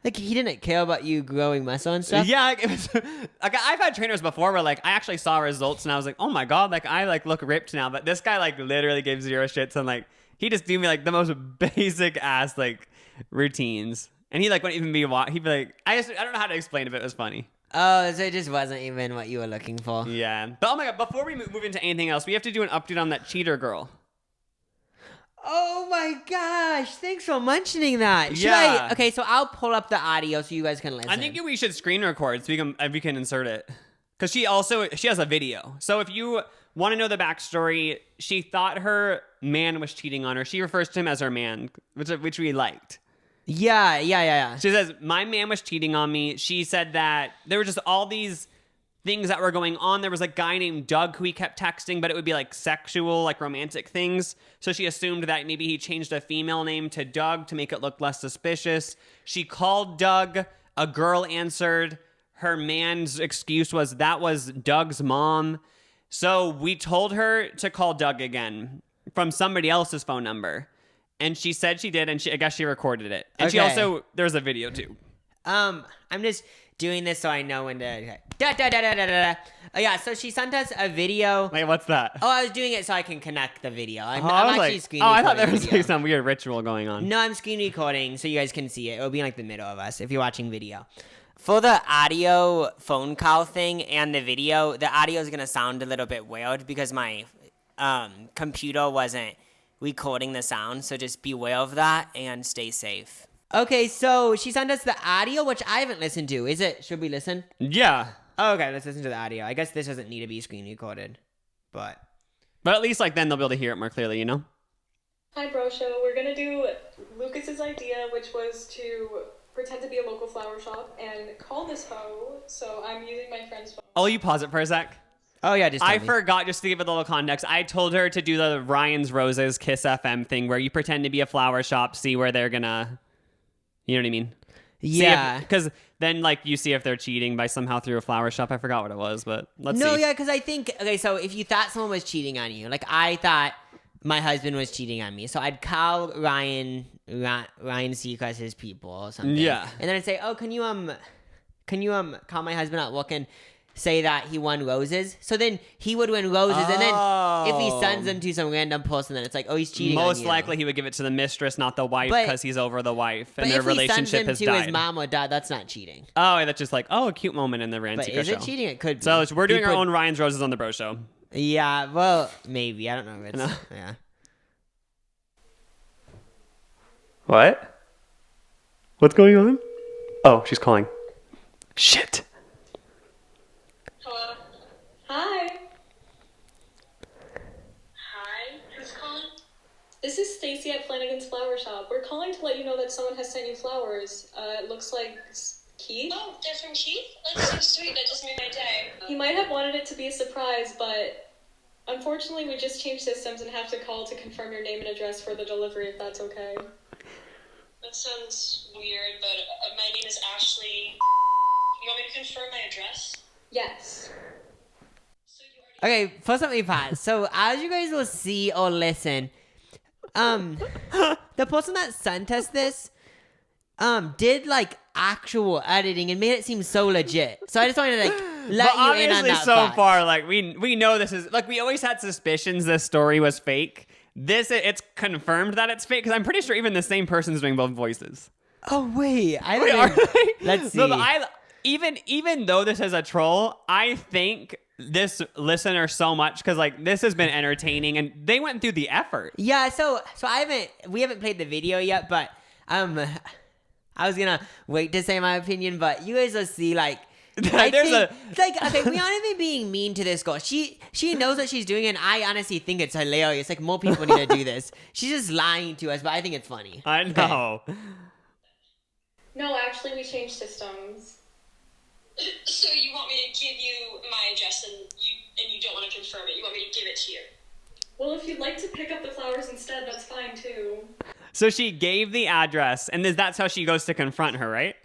Like, he didn't care about you growing muscle and stuff? Yeah, like, it was, like, I've had trainers before where, like, I actually saw results and I was like, oh my God, like, I, like, look ripped now. But this guy, like, literally gave zero shits and, like, he just do me, like, the most basic ass, like, routines. And he, like, wouldn't even be, he'd be like, I don't know how to explain it, but it was funny. Oh, so it just wasn't even what you were looking for. Yeah. But, oh my God, before we move into anything else, we have to do an update on that cheater girl. Oh my gosh, thanks for mentioning that. Yeah. Okay, so I'll pull up the audio so you guys can listen. I think we should screen record so we can insert it. Because she has a video. So if you want to know the backstory, she thought her man was cheating on her. She refers to him as her man, which we liked. Yeah. She says, my man was cheating on me. She said that there were just all these things that were going on. There was a guy named Doug who he kept texting, but it would be like sexual, like romantic things. So she assumed that maybe he changed a female name to Doug to make it look less suspicious. She called Doug. A girl answered. Her man's excuse was that was Doug's mom. So we told her to call Doug again from somebody else's phone number. And she said she did, and I guess she recorded it. And she also, there's a video too. I'm just doing this so I know when to. Okay. Da. Oh yeah, so she sent us a video. Wait, what's that? Oh, I was doing it so I can connect the video. I'm I actually like, screen I recording thought there was video. like some weird ritual going on. No, I'm screen recording so you guys can see it. It'll be in like the middle of us if you're watching video. For the audio phone call thing and the video, the audio is going to sound a little bit weird because my computer wasn't recording the sound. So just be aware of that and stay safe. Okay, so she sent us the audio, which I haven't listened to. Should we listen? Yeah. Oh, okay, let's listen to the audio. I guess this doesn't need to be screen recorded, but at least like then they'll be able to hear it more clearly, you know? Hi, Bro Show. We're gonna do Lucas's idea, which was to pretend to be a local flower shop and call this hoe. So I'm using my friend's phone. Oh, you pause it for a sec? Oh, yeah, just I forgot, just to give it a little context. I told her to do the Ryan's Roses Kiss FM thing where you pretend to be a flower shop, see where they're gonna, you know what I mean? Yeah. Because then, like, you see if they're cheating by somehow through a flower shop. I forgot what it was, but let's see. No, yeah, because I think, okay, so if you thought someone was cheating on you, like I thought my husband was cheating on me, so I'd call Ryan Seacrest's people or something. Yeah. And then I'd say, oh, can you call my husband at work and say that he won roses? So then he would win roses, and then if he sends them to some random person, then it's like, oh, he's cheating on you. Most likely he would give it to the mistress, not the wife, But- because he's over the wife, But and their if he sends relationship them has to died. his mom or dad, that's not cheating. Oh, that's just like, a cute moment in the But Rancy is show. it cheating? It could be. So we're doing He our put- own Ryan's Roses on the Bro Show. Yeah, well, maybe. I don't know if it's... No. Yeah. What? What's going on? Oh, she's calling. Shit. Hello? Hi. Hi? Who's calling? This is Stacy at Flanagan's Flower Shop. We're calling to let you know that someone has sent you flowers. It looks like Keith. Oh, they're from Keith? That's so sweet. That just made my day. He might have wanted it to be a surprise, but unfortunately we just changed systems and have to call to confirm your name and address for the delivery, if that's okay. That sounds weird, but my name is Ashley. You want me to confirm my address? Yes. So you already... Okay, first let me pause. So as you guys will see or listen, the person that sent us this, did like actual editing and made it seem so legit. So I just wanted to like let But you in on obviously, that so fact. far, like we know this is like we always had suspicions this story was fake. It's confirmed that it's fake because I'm pretty sure even the same person's doing both voices. Oh wait, I Wait, don't are know. they? Let's see. No, but even though this is a troll, I think this listener so much because like this has been entertaining and they went through the effort. Yeah, so we haven't played the video yet, but I was gonna wait to say my opinion, but you guys will see like okay, we aren't even being mean to this girl. She knows what she's doing, and I honestly think it's hilarious. Like more people need to do this. She's just lying to us, but I think it's funny. I know. No, actually we changed systems. So you want me to give you my address and you don't want to confirm it? You want me to give it to you? Well, if you'd like to pick up the flowers instead, that's fine too. So she gave the address, and that's how she goes to confront her, right?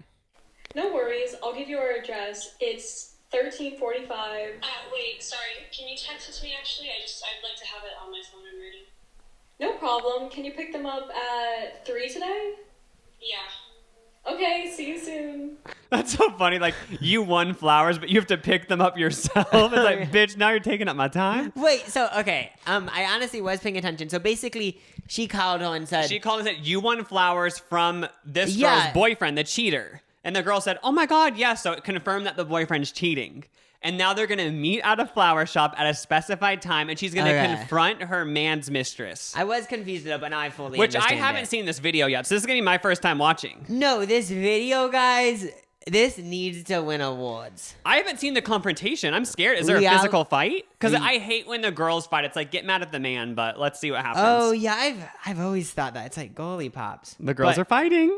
No worries, I'll give you our address. It's 1345. Wait, sorry. Can you text it to me, actually? I'd like to have it on my phone when ready. No problem. Can you pick them up at 3 today? Yeah. Okay, see you soon. That's so funny. Like, you won flowers, but you have to pick them up yourself. It's like, bitch, now you're taking up my time. Wait, so okay, I honestly was paying attention. So basically, she called her and said, She called and said, you won flowers from this Yeah. girl's boyfriend, the cheater. And the girl said, oh my God, yes. So it confirmed that the boyfriend's cheating. And now they're going to meet at a flower shop at a specified time, and she's going to Okay. confront her man's mistress. I was confused though, but now I fully Which I understand haven't it. seen this video yet, so this is going to be my first time watching. No, this video, guys, this needs to win awards. I haven't seen the confrontation. I'm scared. Is there a Yeah. physical fight? Because I hate when the girls fight. It's like, get mad at the man, but let's see what happens. Oh yeah, I've always thought that. It's like goalie pops. The girls But- are fighting.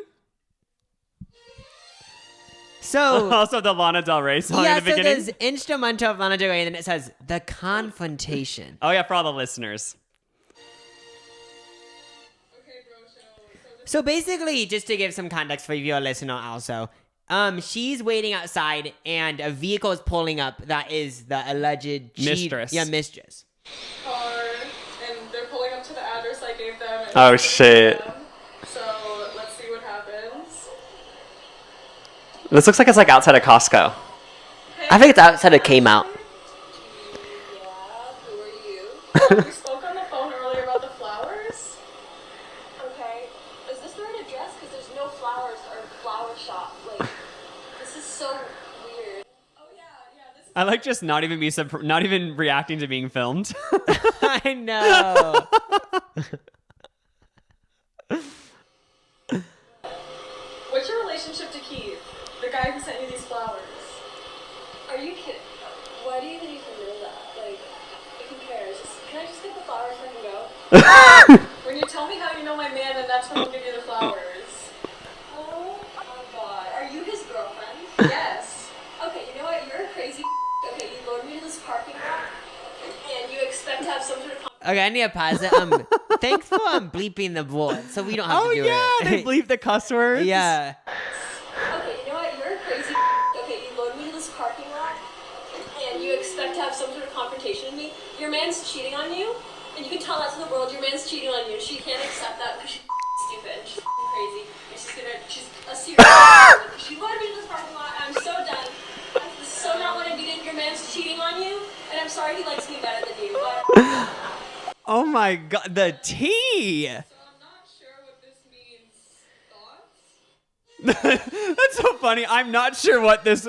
So Also, the Lana Del Rey song yeah, at the so beginning. there's instrumental of Lana Del Rey, and then it says the confrontation. Oh, yeah, for all the listeners. So basically, just to give some context for your listener also, she's waiting outside and a vehicle is pulling up that is the alleged Mistress. Yeah, mistress. Car, and they're pulling up to the address I gave them. And Oh, shit. So let's see what happens. This looks like it's like outside of Costco. I think it's outside of Kmart. Yeah, who are you? We spoke on the phone earlier about the flowers. Okay, is this the right address? Because there's no flowers or flower shop. Like, this is so weird. Oh yeah, this is I like just not even reacting to being filmed. I know. What's your relationship to Keith? The guy who sent you these flowers. Are you kidding? Why do you think you can know that? Like, who cares? Can I just get the flowers so I can go? When you tell me how you know my man, then that's when I'll give you the flowers. Oh my god. Are you his girlfriend? Yes. Okay, you know what? You're a crazy. Okay, you load me to this parking lot, and you expect to have some sort of. Okay, I need to pause it. Thanks for bleeping the board, so we don't have Oh, to do yeah, it. they bleep the cuss words. Yeah. Okay, you know what? You're a crazy. Okay, you load me to this parking lot, and you expect to have some sort of confrontation with me. Your man's cheating on you, and you can tell that to the world. Your man's cheating on you. She can't accept that because she's stupid and she's crazy, and she's a serious. She loaded me to this parking lot, and I'm so done. This is so not what I needed. Your man's cheating on you, and I'm sorry he likes me better than you. But Oh my God, the tea. So I'm not sure what this means. Thoughts? That's so funny. I'm not sure what this.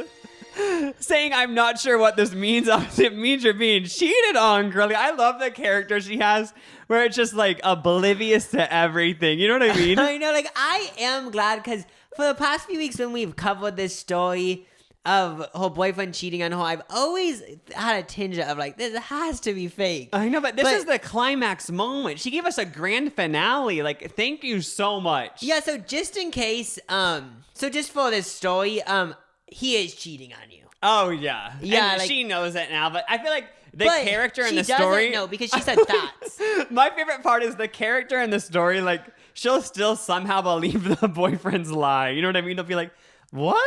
Saying I'm not sure what this means. Obviously, it means you're being cheated on, girly. I love the character she has, where it's just like oblivious to everything. You know what I mean? I know, like, I am glad because for the past few weeks when we've covered this story of her boyfriend cheating on her, I've always had a tinge of like, this has to be fake. I know, but this But- is the climax moment. She gave us a grand finale. Like, thank you so much. Yeah, so just in case, so just for this story, he is cheating on you. Oh yeah. Yeah, And like- she knows it now, but I feel like the But character in she the doesn't story. know because she said that's. My favorite part is the character in the story. Like, she'll still somehow believe the boyfriend's lie. You know what I mean? They'll be like, "What?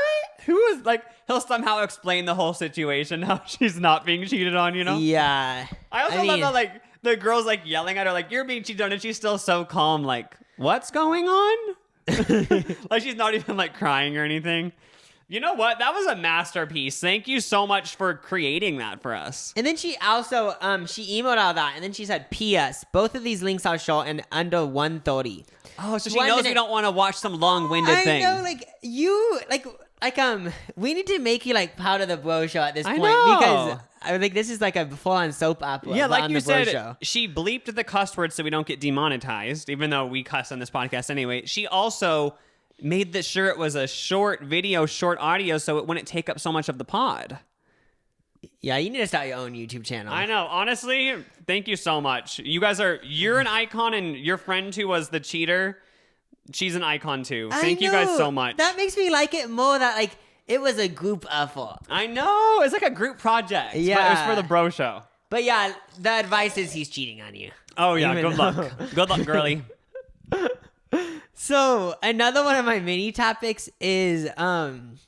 Who is like?" He'll somehow explain the whole situation, how she's not being cheated on. You know? Yeah. I also love that like the girl's like yelling at her, like, "You're being cheated on," and she's still so calm. Like, what's going on? Like she's not even like crying or anything. You know what? That was a masterpiece. Thank you so much for creating that for us. And then she also, she emailed all that, and then she said, P.S. Both of these links are short and under 130. Oh, so she 1 knows minute. we don't want to watch some long-winded I thing. know, like, you, like, we need to make you, like, part of the bro show at this I point. know. Because, I think this is like a full-on soap opera. Yeah, but like on you the bro said, show. she bleeped the cuss words so we don't get demonetized, even though we cuss on this podcast anyway. She also made sure it was a short video, short audio, so it wouldn't take up so much of the pod. Yeah, you need to start your own YouTube channel. I know. Honestly, thank you so much. You're an icon, and your friend who was the cheater, she's an icon too. Thank you guys know. so much. That makes me like it more that, like, it was a group effort. I know. It's like a group project. But it was Yeah. for the bro show. But yeah, the advice is he's cheating on you. Oh, yeah. Even Good though- luck. Good luck, girly. So another one of my mini topics is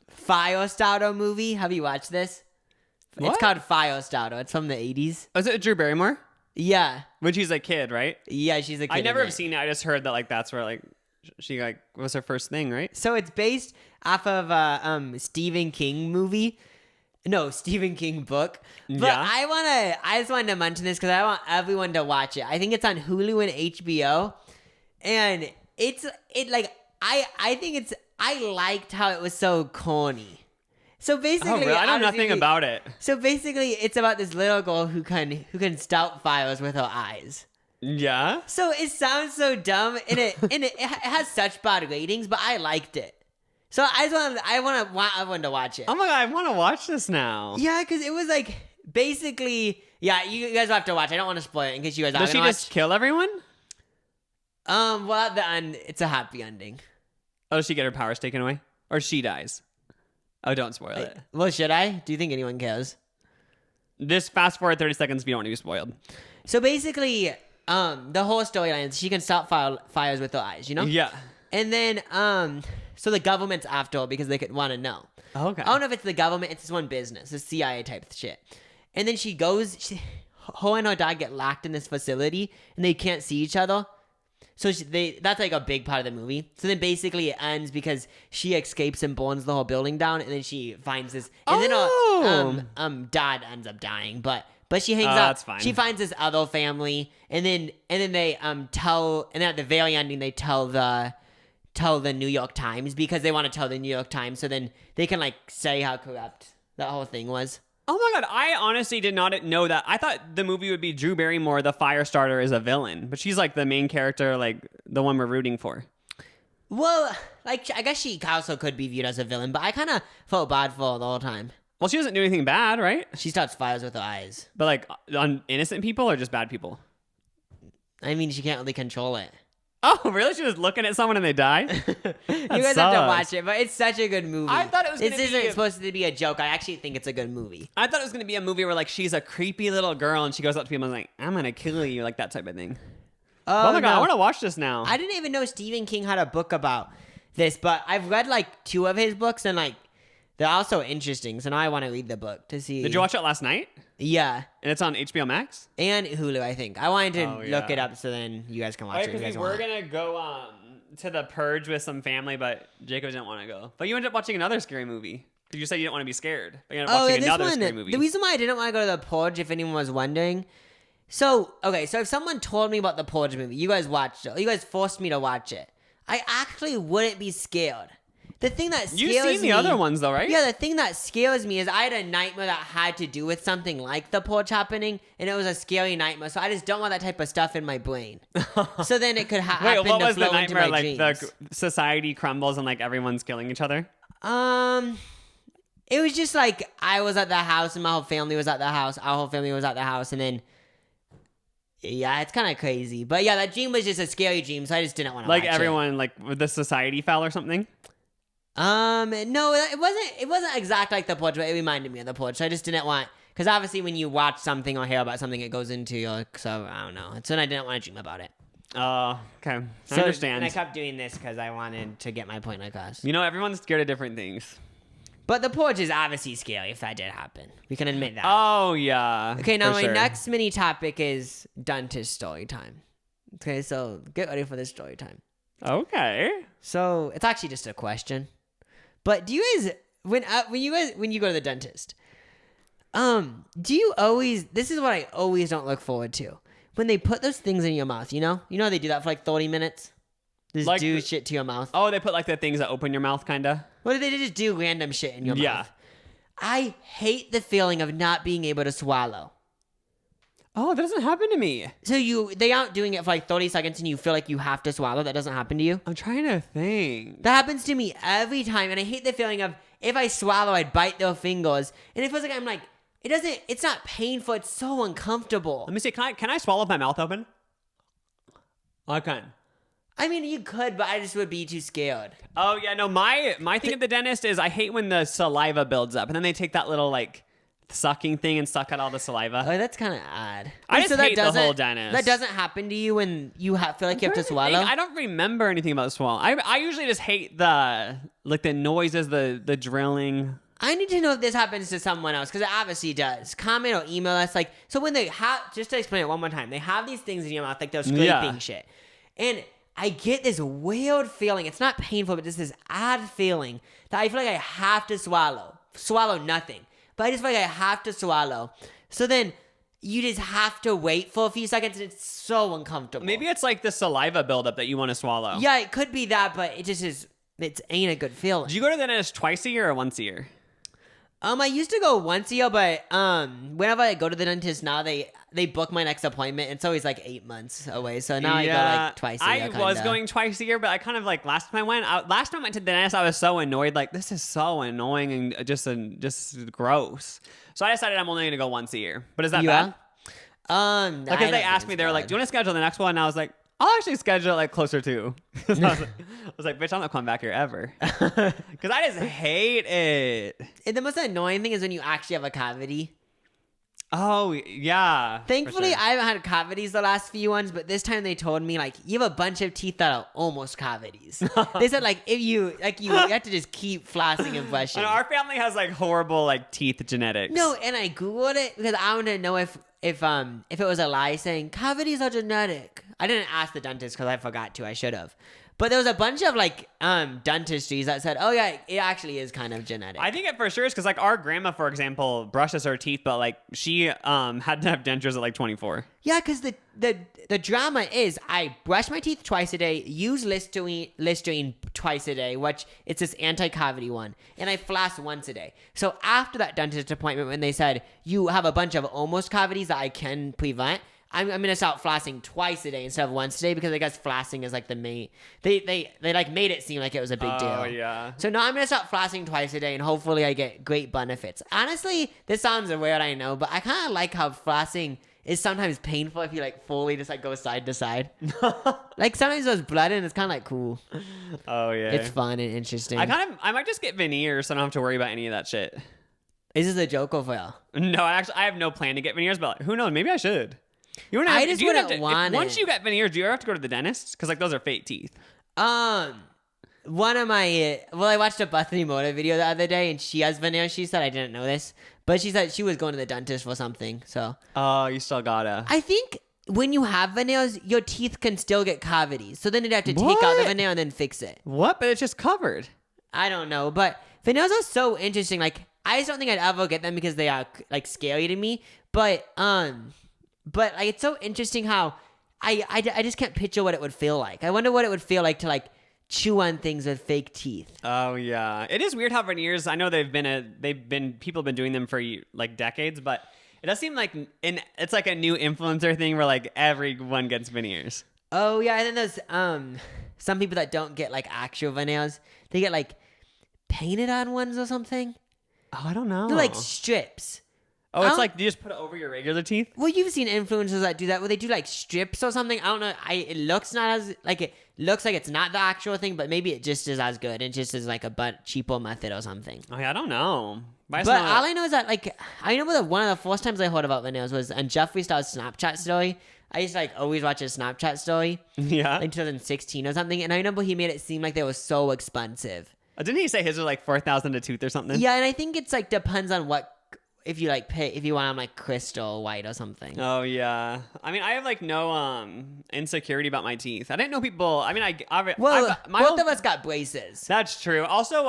Fire Starter movie. Have you watched this? What? It's called Fire Starter. It's from the 80s. Is it Drew Barrymore? Yeah. When she's a kid, right? Yeah, she's a kid. I never in have it. seen it. I just heard that like that's where like she like was her first thing, right? So it's based off of a Stephen King movie. No, Stephen King book. But Yeah. I just wanted to mention this because I want everyone to watch it. I think it's on Hulu and HBO. And I liked how it was so corny. So basically, Oh, really? I know nothing about it. So basically, it's about this little girl who can start fires with her eyes. Yeah. So it sounds so dumb, and it has such bad ratings, but I liked it. So I want everyone to watch it. Oh my god, I want to watch this now. Yeah, because it was like basically, yeah. You guys will have to watch. I don't want to spoil it in case you guys Does are she gonna just kill everyone? Well, at the end, it's a happy ending. Oh, does she get her powers taken away, or she dies? Oh, don't spoil it. Well, should I? Do you think anyone cares? Just fast forward 30 seconds if you don't want to be spoiled. So basically, the whole storyline is she can start fires with her eyes, you know? Yeah. And then, so the government's after her because they could want to know. Okay. I don't know if it's the government, it's this one business, this CIA type of shit. And then her and her dad get locked in this facility and they can't see each other. So that's like a big part of the movie. So then basically it ends because she escapes and burns the whole building down, and then she finds this, and then her dad ends up dying, but she hangs out. That's fine. She finds this other family, and then they tell, and then at the very ending they tell the New York Times because they want to tell the New York Times, so then they can like say how corrupt that whole thing was. Oh my god, I honestly did not know that. I thought the movie would be Drew Barrymore, the fire starter, is a villain, but she's like the main character, like the one we're rooting for. Well, like I guess she also could be viewed as a villain, but I kind of felt bad for her the whole time. Well, she doesn't do anything bad, right? She starts fires with her eyes. But like on innocent people or just bad people? I mean, she can't really control it. Oh, really? She was looking at someone and they die? You guys have to watch it, but it's such a good movie. I thought it was. This isn't supposed to be a joke. I actually think it's a good movie. I thought it was going to be a movie where like she's a creepy little girl and she goes up to people and is like, "I'm going to kill you," like that type of thing. Oh my god, I want to watch this now. I didn't even know Stephen King had a book about this, but I've read like 2 of his books and like they're also interesting. So now I want to read the book to see. Did you watch it last night? Yeah. And it's on HBO Max? And Hulu, I think. I wanted to Oh, look yeah. it up so then you guys can watch it. if you guys Because we're want. going to go to The Purge with some family, but Jacob didn't want to go. But you ended up watching another scary movie. Because you said you didn't want to be scared. But you ended up watching another scary movie. The reason why I didn't want to go to The Purge, if anyone was wondering. So if someone told me about The Purge movie, you guys watched it, you guys forced me to watch it, I actually wouldn't be scared. The thing that scares me... You've seen the other ones though, right? Yeah, the thing that scares me is I had a nightmare that had to do with something like The Purge happening, and it was a scary nightmare, so I just don't want that type of stuff in my brain. So then it could happen Wait, what to was the flow into nightmare? my Like dreams. the society crumbles and like everyone's killing each other? It was just like I was at the house and my whole family was at the house. Our whole family was at the house, and then yeah, it's kind of crazy. But yeah, that dream was just a scary dream, so I just didn't want to Like watch everyone, like the society fell or something? No, it wasn't exact like The Purge, but it reminded me of The Purge. So I just didn't want, because obviously when you watch something or hear about something, it goes into your, so I don't know. So I didn't want to dream about it. Oh, okay. I So, understand. And I kept doing this because I wanted to get my point across. You know, everyone's scared of different things. But The Purge is obviously scary if that did happen. We can admit that. Oh, yeah. Okay, now for my sure. next mini topic is dentist story time. Okay, so get ready for this story time. Okay. So it's actually just a question. But do you guys when you go to the dentist, do you always, this is what I always don't look forward to. When they put those things in your mouth, you know they do that for like 30 minutes? Just Like do shit to your mouth. Oh, they put like the things that open your mouth, kinda? What do they just do random shit in your Yeah. mouth? I hate the feeling of not being able to swallow. Oh, that doesn't happen to me. So they aren't doing it for like 30 seconds and you feel like you have to swallow. That doesn't happen to you? I'm trying to think. That happens to me every time, and I hate the feeling of if I swallow, I'd bite their fingers, and it feels like I'm like, it's not painful, it's so uncomfortable. Let me see. Can I swallow with my mouth open? I can. I mean, you could, but I just would be too scared. Oh yeah, no. My thing at the dentist is I hate when the saliva builds up, and then they take that little like sucking thing and suck out all the saliva. Oh, that's kind of odd. I just that hate the whole doesn't- dentist. That doesn't happen to you when you feel like you have to swallow? I don't remember anything about swallow. I usually just hate the noises, the drilling. I need to know if this happens to someone else, because it obviously does. Comment or email us. Like, so when they have, just to explain it one more time, they have these things in your mouth, like those scraping shit. And I get this weird feeling. It's not painful, but just this odd feeling that I feel like I have to swallow. Swallow nothing. But I just feel like I have to swallow. So then you just have to wait for a few seconds, and it's so uncomfortable. Maybe it's like the saliva buildup that you want to swallow. Yeah, it could be that, but it just is, it ain't a good feeling. Do you go to the dentist twice a year or once a year? I used to go once a year, but whenever I go to the dentist now, they book my next appointment. It's always like 8 months away, so now I go like twice a year. I was going twice a year, but I kind of like last time I went to the dentist, I was so annoyed. Like, this is so annoying and just gross. So I decided I'm only going to go once a year. But is that bad? Because they asked me, they were like, "Do you want to schedule the next one?" And I was like, I'll actually schedule it like closer to. I was like, bitch, I'm not coming back here ever. Because I just hate it. And the most annoying thing is when you actually have a cavity. Oh, yeah. Thankfully, for sure. I haven't had cavities the last few ones, but this time they told me, like, you have a bunch of teeth that are almost cavities. They said, like, if you, like, you have to just keep flossing and brushing. And our family has like horrible like teeth genetics. No, and I Googled it because I wanted to know if it was a lie saying cavities are genetic. I didn't ask the dentist because I forgot to. I should have. But there was a bunch of like dentistries that said, "Oh yeah, it actually is kind of genetic." I think it for sure is because like our grandma, for example, brushes her teeth, but like she had to have dentures at like 24. Yeah, because the drama is I brush my teeth twice a day, use Listerine twice a day, which it's this anti-cavity one, and I floss once a day. So after that dentist appointment, when they said you have a bunch of almost cavities that I can prevent, I'm gonna start flossing twice a day instead of once a day because I guess flossing is like the main. They like made it seem like it was a big deal. Oh yeah. So now I'm gonna start flossing twice a day and hopefully I get great benefits. Honestly, this sounds weird, I know, but I kind of like how flossing is sometimes painful if you like fully just like go side to side. Like sometimes there's blood and it's kind of like cool. Oh yeah. It's fun and interesting. I might just get veneers so I don't have to worry about any of that shit. Is this a joke or real? No, actually, I have no plan to get veneers, but like, who knows? Maybe I should. You wouldn't I have, just do you wouldn't have to, want once it. you get veneers, do you ever have to go to the dentist? Because like those are fake teeth. One of my I watched a Bethany Moda video the other day and she has veneers. She said I didn't know this, but she said she was going to the dentist for something. So Oh, you still gotta. I think when you have veneers, your teeth can still get cavities. So then you'd have to take out the What? veneer and then fix it. What? But it's just covered. I don't know, but veneers are so interesting. Like I just don't think I'd ever get them because they are like scary to me. But like it's so interesting how I just can't picture what it would feel like. I wonder what it would feel like to like chew on things with fake teeth. Oh yeah, it is weird how veneers. I know people have been doing them for like decades, but it does seem like it's like a new influencer thing where like everyone gets veneers. Oh yeah, and then there's some people that don't get like actual veneers. They get like painted on ones or something. Oh, I don't know. They're like strips. Oh, it's like you just put it over your regular teeth. Well, you've seen influencers that do that, where they do like strips or something. I don't know. It looks not as like it looks like it's not the actual thing, but maybe it just is as good. It just is like a cheaper method or something. Oh yeah, I don't know. But all I know is that like I know that one of the first times I heard about veneers was on Jeffree Star's Snapchat story. I used to like always watch his Snapchat story. Yeah. Like 2016 or something, and I remember he made it seem like they were so expensive. Didn't he say his are like 4,000 a tooth or something? Yeah, and I think it's like depends on what. If you like pay, if you want them like crystal white or something. Oh yeah. I mean, I have like no insecurity about my teeth. I didn't know people. I mean, both of us got braces. That's true. Also,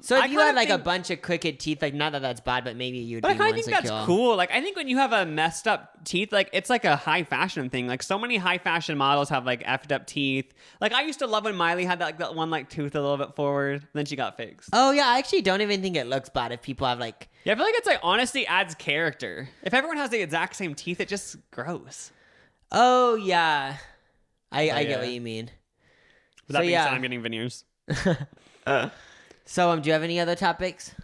so if you had like a bunch of crooked teeth, like not that that's bad, but maybe you'd. But be I kind more of think insecure. that's cool. Like, I think when you have a messed up teeth, like it's like a high fashion thing. Like so many high fashion models have like effed up teeth. Like I used to love when Miley had that one like tooth a little bit forward, then she got fixed. Oh yeah, I actually don't even think it looks bad if people have like. Yeah, I feel like it's like honestly adds character. If everyone has the exact same teeth, it's just gross. Oh yeah, I yeah. get what you mean. With that being said, I'm getting veneers. So do you have any other topics?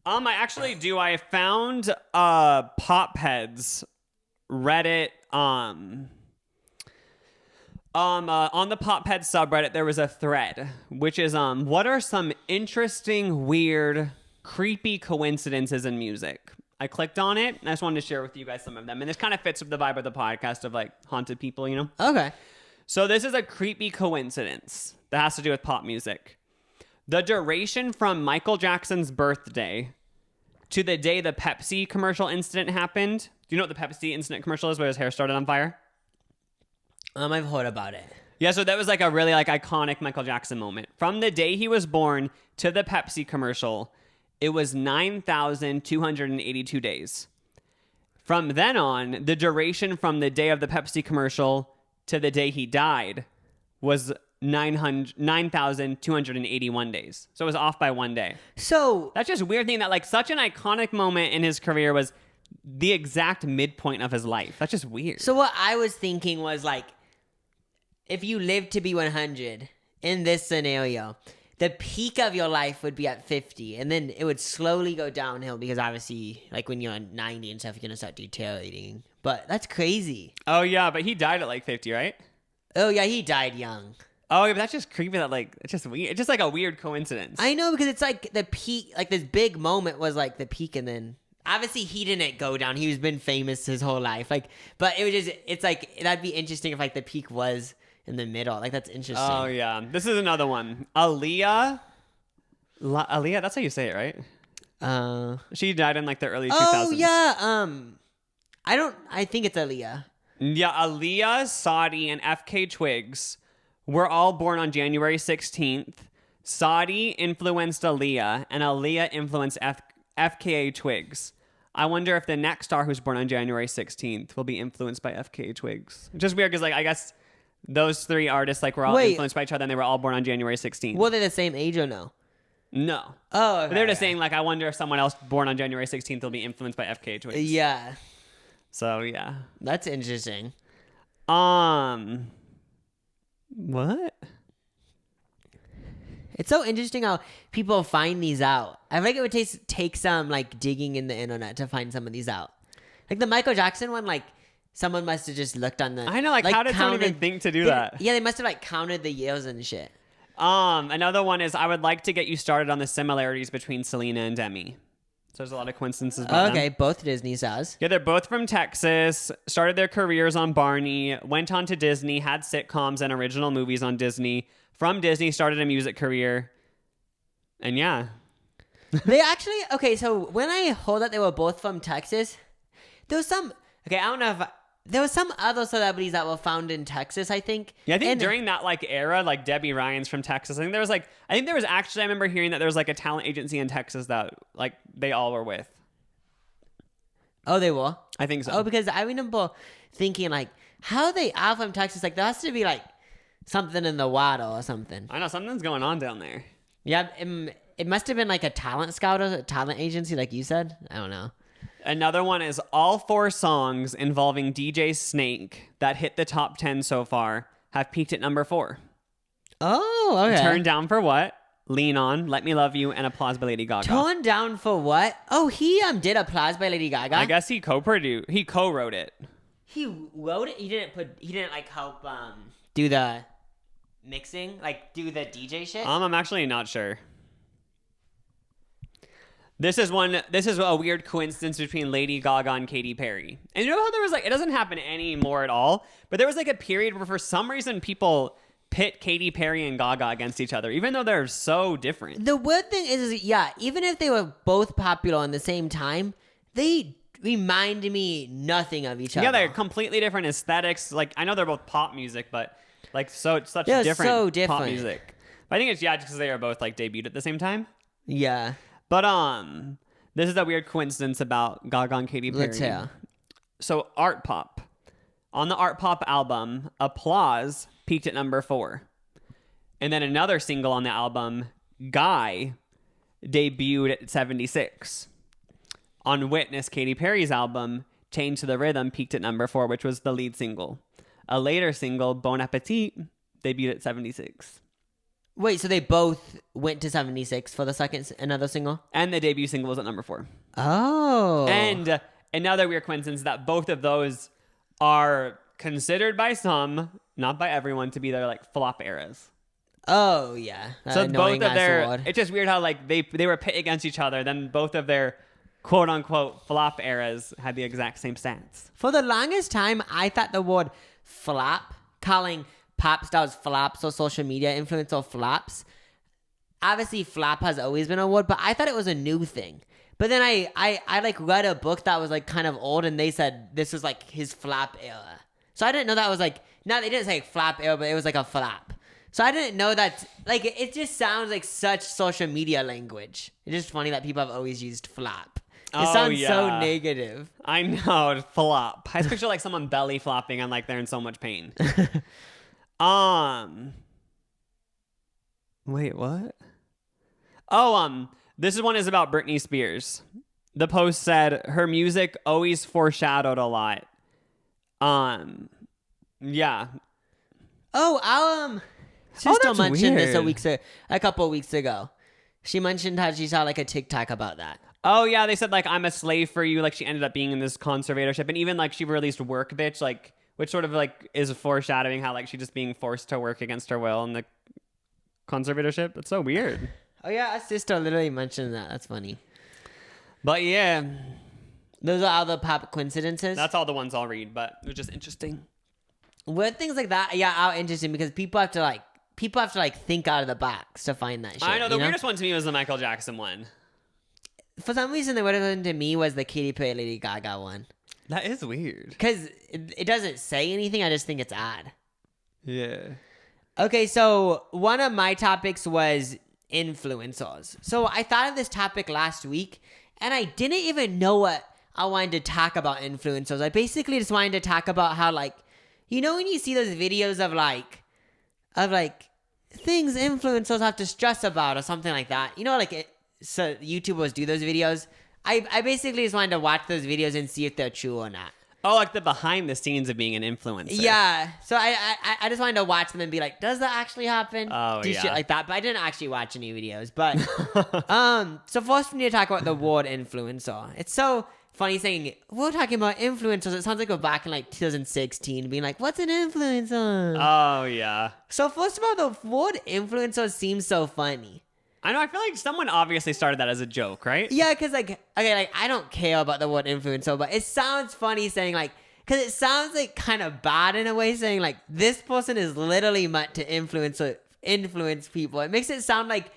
I actually do. I found Pop Heads Reddit on the Pop Heads subreddit there was a thread which is what are some interesting, weird, creepy coincidences in music. I clicked on it and I just wanted to share with you guys some of them, and this kind of fits with the vibe of the podcast of like haunted people, you know. Okay. So this is a creepy coincidence that has to do with pop music. The duration from Michael Jackson's birthday to the day the Pepsi commercial incident happened. Do you know what the Pepsi incident commercial is where his hair started on fire? I've heard about it. Yeah, so that was like a really like iconic Michael Jackson moment. From the day he was born to the Pepsi commercial, it was 9,282 days. From then on, the duration from the day of the Pepsi commercial to the day he died was 9,281 days. So it was off by 1 day. So That's just weird thing that like such an iconic moment in his career was the exact midpoint of his life. That's just weird. So what I was thinking was like, if you live to be 100 in this scenario, the peak of your life would be at 50, and then it would slowly go downhill because obviously, like when you're 90 and stuff, you're gonna start deteriorating. But that's crazy. Oh yeah, but he died at like 50, right? Oh yeah, he died young. Oh yeah, but that's just creepy. That like it's just weird. It's just like a weird coincidence. I know, because it's like the peak, like this big moment was like the peak, and then obviously he didn't go down. He's been famous his whole life. Like, but it was just, it's like that'd be interesting if like the peak was in the middle. Like that's interesting. Oh yeah, this is another one. Aaliyah, that's how you say it, right? She died in like the early 2000s. Oh yeah. I think it's Aaliyah. Yeah, Aaliyah, Saudi, and FK Twigs were all born on January 16th. Saudi influenced Aaliyah, and Aaliyah influenced FKA Twigs. I wonder if the next star who's born on January 16th will be influenced by FKA Twigs. Just weird because like I guess those three artists like were all influenced by each other, and they were all born on January 16th. Were they the same age or no? No. Oh, okay, But they're just saying like I wonder if someone else born on January 16th will be influenced by FKA Twigs. Yeah, So yeah. that's interesting. What? It's so interesting how people find these out. I think it would take some like digging in the internet to find some of these out. Like the Michael Jackson one, like someone must have just looked on the. I know, like how did someone even think to do that? Yeah, they must have like counted the years and shit. Another one is I would like to get you started on the similarities between Selena and Demi. So there's a lot of coincidences about Okay, them. both Disney stars. Yeah, they're both from Texas, started their careers on Barney, went on to Disney, had sitcoms and original movies on Disney. From Disney, started a music career. And yeah. They actually, okay, so when I heard that they were both from Texas, there was some, okay, I don't know if, there was some other celebrities that were found in Texas, I think. Yeah, I think And- during that like era, like Debbie Ryan's from Texas. I think there was actually, I remember hearing that there was like a talent agency in Texas that like they all were with. Oh, they were? I think so. Oh, because I remember thinking like, how they are from Texas? Like there has to be like something in the water or something. I know something's going on down there. Yeah, it must have been like a talent scout or a talent agency, like you said. I don't know. Another one is all 4 songs involving DJ Snake that hit the top 10 so far have peaked at number 4. Oh, okay. Turn Down for What, Lean On, Let Me Love You, and Applause by Lady Gaga. Torn Down for what? Oh, he did Applause by Lady Gaga. I guess he co-wrote it. He wrote it. He didn't like help do the mixing, like do the DJ shit. I'm actually not sure. This is a weird coincidence between Lady Gaga and Katy Perry. And you know how there was like, it doesn't happen anymore at all, but there was like a period where for some reason people pit Katy Perry and Gaga against each other, even though they're so different. The weird thing is, yeah, even if they were both popular on the same time, they remind me nothing of each other. Yeah, they're completely different aesthetics. Like, I know they're both pop music, but like, such They're different, so pop different. music. But I think it's, just because they are both like debuted at the same time. Yeah. But this is a weird coincidence about Gaga and Katy Perry. Let's hear. So Art Pop. On the Art Pop album, Applause peaked at number 4. And then another single on the album, Guy, debuted at 76. On Witness, Katy Perry's album, Chained to the Rhythm, peaked at number 4, which was the lead single. A later single, Bon Appetit, debuted at 76. Wait, so they both went to 76 for the another single? And the debut single was at number 4. Oh. And another weird coincidence that both of those are considered by some, not by everyone, to be their like flop eras. Oh, yeah. That So both annoying of ass their, award. it's just weird how like they were pit against each other. Then both of their quote unquote flop eras had the exact same stats. For the longest time, I thought the word flop, calling pop stars flops or social media influencer flops. Obviously, flop has always been a word, but I thought it was a new thing. But then I like read a book that was like kind of old, and they said this was like his flap era. So I didn't know that was like, no, they didn't say flap era, but it was like a flap. So I didn't know that, like, it just sounds like such social media language. It's just funny that people have always used flap. It sounds so negative. I know, flop. I just picture like someone belly flopping and like they're in so much pain. Wait, what? Oh, this one is about Britney Spears. The post said her music always foreshadowed a lot. Yeah. Oh, Sister that's mentioned this weird. a couple weeks ago. She mentioned how she saw like a TikTok about that. Oh yeah, they said like I'm a slave for you. Like she ended up being in this conservatorship, and even like she released Work Bitch, like which sort of like is foreshadowing how like she's just being forced to work against her will in the conservatorship. It's so weird. Oh yeah, our sister literally mentioned that. That's funny. But yeah, Those are all the pop coincidences. that's all the ones I'll read. But it was just interesting. Weird things like that, yeah, are interesting because people have to like think out of the box to find that shit. I know the you weirdest one to me was the Michael Jackson one. For some reason, the weirdest one to me was the Katy Perry Lady Gaga one. That is weird. Because it doesn't say anything. I just think it's odd. Yeah. Okay, so one of my topics was influencers. So I thought of this topic last week, and I didn't even know what I wanted to talk about influencers. I basically just wanted to talk about how, like, you know when you see those videos of things influencers have to stress about or something like that? You know, like, so YouTubers do those videos. I basically just wanted to watch those videos and see if they're true or not. Oh, like the behind the scenes of being an influencer. Yeah. So I just wanted to watch them and be like, does that actually happen? Oh, do yeah. shit like that. But I didn't actually watch any videos. But so first we need to talk about the word influencer. It's so funny saying we're talking about influencers. It sounds like we're back in like 2016 being like, what's an influencer? Oh yeah. So first of all, the word influencer seems so funny. I know. I feel like someone obviously started that as a joke, right? Yeah, because like, okay, like I don't care about the word influencer, but it sounds funny saying like, because it sounds like kind of bad in a way, saying like this person is literally meant to influence people. It makes it sound like,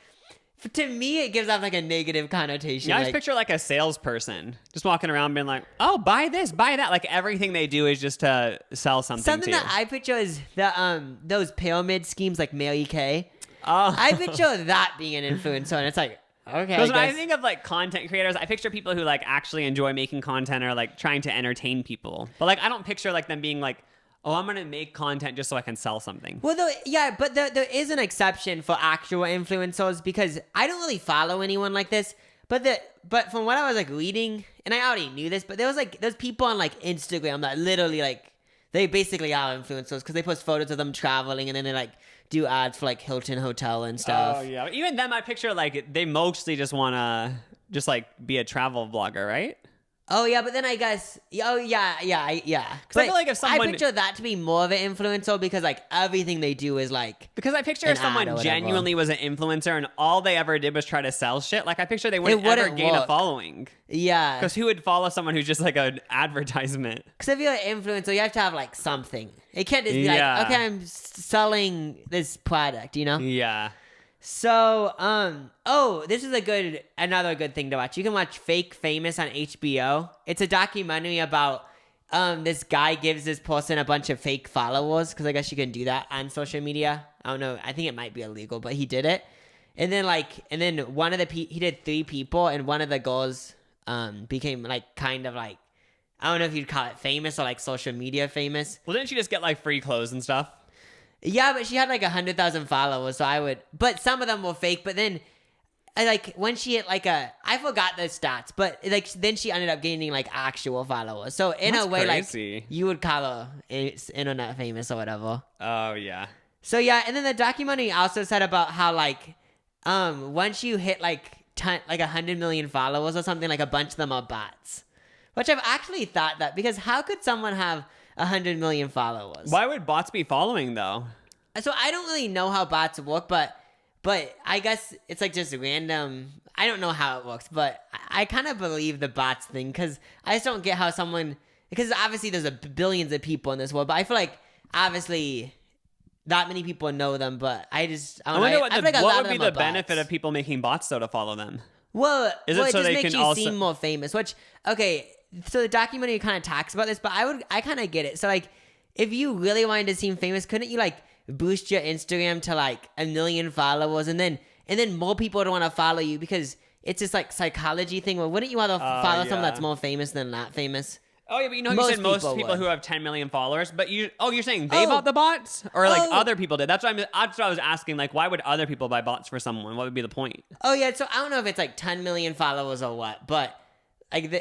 to me, it gives off like a negative connotation. Yeah, I like, just picture like a salesperson just walking around being like, "Oh, buy this, buy that." Like everything they do is just to sell something. something to that you. I picture is the those pyramid schemes like Mary Kay. Oh. I picture that being an influencer, and it's like, okay. Because when I guess. think of like content creators, I picture people who like actually enjoy making content or like trying to entertain people. But like I don't picture like them being like, "Oh, I'm gonna make content just so I can sell something." Well, but there is an exception for actual influencers because I don't really follow anyone like this. But from what I was like reading, and I already knew this, but there's people on like Instagram that literally like they basically are influencers because they post photos of them traveling and then they like do ads for like Hilton Hotel and stuff. Oh yeah, but even them, I picture like they mostly just wanna just like be a travel vlogger, right? Oh yeah, but then I guess yeah. Because I feel like if someone I picture that to be more of an influencer because like everything they do is like Because I picture an if someone ad or whatever. genuinely was an influencer and all they ever did was try to sell shit, like I picture they wouldn't ever wouldn't gain a work. following. yeah. Because who would follow someone who's just like an advertisement? Because if you're an influencer, you have to have like something. It can't just be Yeah. like, okay, I'm selling this product, you know? Yeah. So, this is another good thing to watch. You can watch Fake Famous on HBO. It's a documentary about this guy gives this person a bunch of fake followers because I guess you can do that on social media. I don't know. I think it might be illegal, but he did it. And then one of he did 3 people, and one of the girls became like kind of like, I don't know if you'd call it famous or like social media famous. Well, didn't she just get like free clothes and stuff? Yeah, but she had like 100,000 followers, so but some of them were fake. But then, when she hit I forgot the stats, but like then she ended up gaining like actual followers. So in That's a way, crazy. like you would call her internet famous or whatever. Oh yeah. So yeah, and then the documentary also said about how once you hit like 100 million followers or something, like a bunch of them are bots. Which I've actually thought that because how could someone have 100 million followers? Why would bots be following though? So I don't really know how bots work, but I guess it's like just random. I don't know how it works, but I kind of believe the bots thing because I just don't get how because obviously there's billions of people in this world, but I feel like obviously that many people know them, but I don't I wonder know. what I feel like a lot what of would be them are the benefit bots. of people making bots though to follow them? Well, Is it it so just they makes can you also- seem more famous. Which, okay, so the documentary kind of talks about this, but I kind of get it. So like, if you really wanted to seem famous, couldn't you like boost your Instagram to like 1 million followers, and then more people would want to follow you because it's this like psychology thing. Well, wouldn't you want to follow someone that's more famous than not famous? Oh yeah, but you Most said most people people would. who have 10 million followers, but you're saying they Oh. bought the bots or like Oh. other people did? That's what I was asking. Like, why would other people buy bots for someone? What would be the point? Oh yeah, so I don't know if it's like 10 million followers or what, but like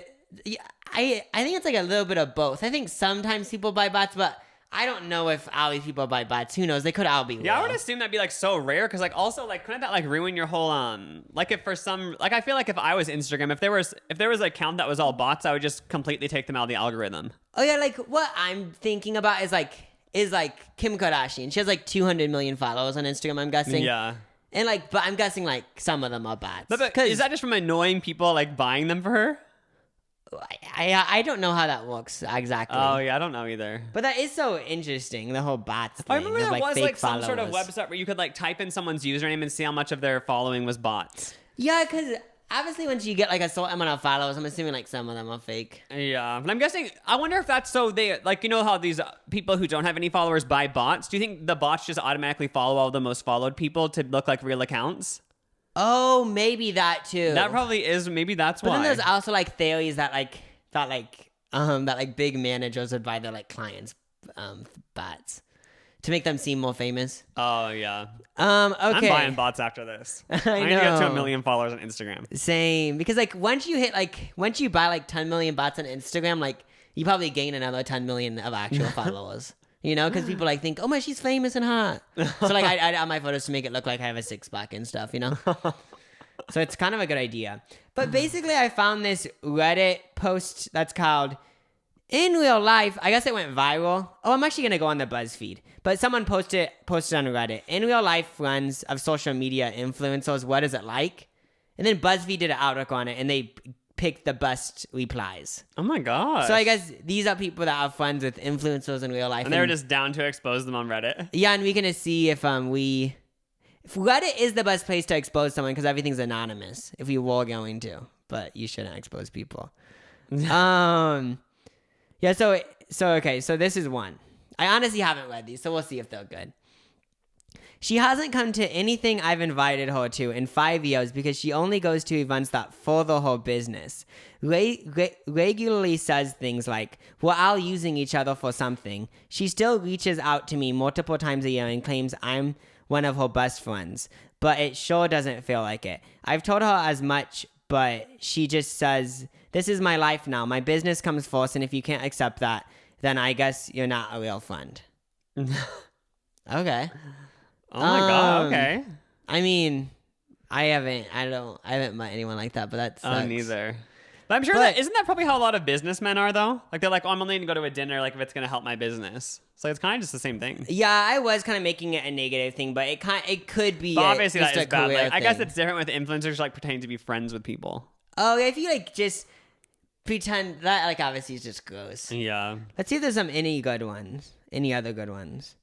I think it's like a little bit of both. I think sometimes people buy bots, but I don't know if all these people buy bots. Who knows? They could all be. Yeah, I real. would assume that'd be like so rare because like also like couldn't that like ruin your whole like if for some like I feel like if I was Instagram if there was an account that was all bots I would just completely take them out of the algorithm. Oh yeah, like what I'm thinking about is like Kim Kardashian. She has like 200 million followers on Instagram, I'm guessing. Yeah. And like, but I'm guessing like some of them are bots. But is that just from annoying people like buying them for her? I don't know how that works exactly. Oh yeah, I don't know either. But that is so interesting, the whole bots thing. I remember of, there was fake like some sort of followers. website where you could like type in someone's username and see how much of their following was bots. Yeah, because obviously once you get like a certain amount of followers, I'm assuming like some of them are fake. Yeah, but I'm guessing. I wonder if that's so they like how these people who don't have any followers buy bots. Do you think the bots just automatically follow all the most followed people to look like real accounts? Oh, maybe that too. That probably is. Maybe that's But why. then there's also like theories that big managers would buy their like clients bots to make them seem more famous. Oh yeah. Okay. I'm buying bots after this. I need to get to 1 million followers on Instagram. Same, because like once you buy like 10 million bots on Instagram, like you probably gain another 10 million of actual followers. You know, because people like think, oh my, she's famous and hot. So like I add my photos to make it look like I have a 6-pack and stuff. You know. So it's kind of a good idea. But basically, I found this Reddit post that's called "In Real Life." I guess it went viral. Oh, I'm actually gonna go on the BuzzFeed. But someone posted on Reddit. "In real life, friends of social media influencers, what is it like?" And then BuzzFeed did an article on it, and they picked the best replies. Oh my god. So I guess these are people that are friends with influencers in real life, and they were just down to expose them on Reddit. yeah, and we're gonna see if Reddit is the best place to expose someone because everything's anonymous. If we were going to, but you shouldn't expose people. Yeah. So okay. So this is one. I honestly haven't read these, so we'll see if they're good. She hasn't come to anything I've invited her to in 5 years because she only goes to events that further her business. Regularly says things like, we're all using each other for something. She still reaches out to me multiple times a year and claims I'm one of her best friends, but it sure doesn't feel like it. I've told her as much, but she just says, this is my life now. My business comes first, and if you can't accept that, then I guess you're not a real friend. Okay. Oh my god. Okay. I mean, I haven't met anyone like that, but that sucks. Oh, neither. But I'm sure But- isn't that probably how a lot of businessmen are though? Like they're like, oh, I'm only gonna go to a dinner like if it's gonna help my business. So it's kind of just the same thing. Yeah, I was kind of making it a negative thing, but it could be. But obviously just that a is bad. career Like, I guess thing. it's different with influencers like pretending to be friends with people. Oh, yeah, if you like just pretend that, like obviously it's just gross. Yeah. Let's see if there's any good ones. Any other good ones?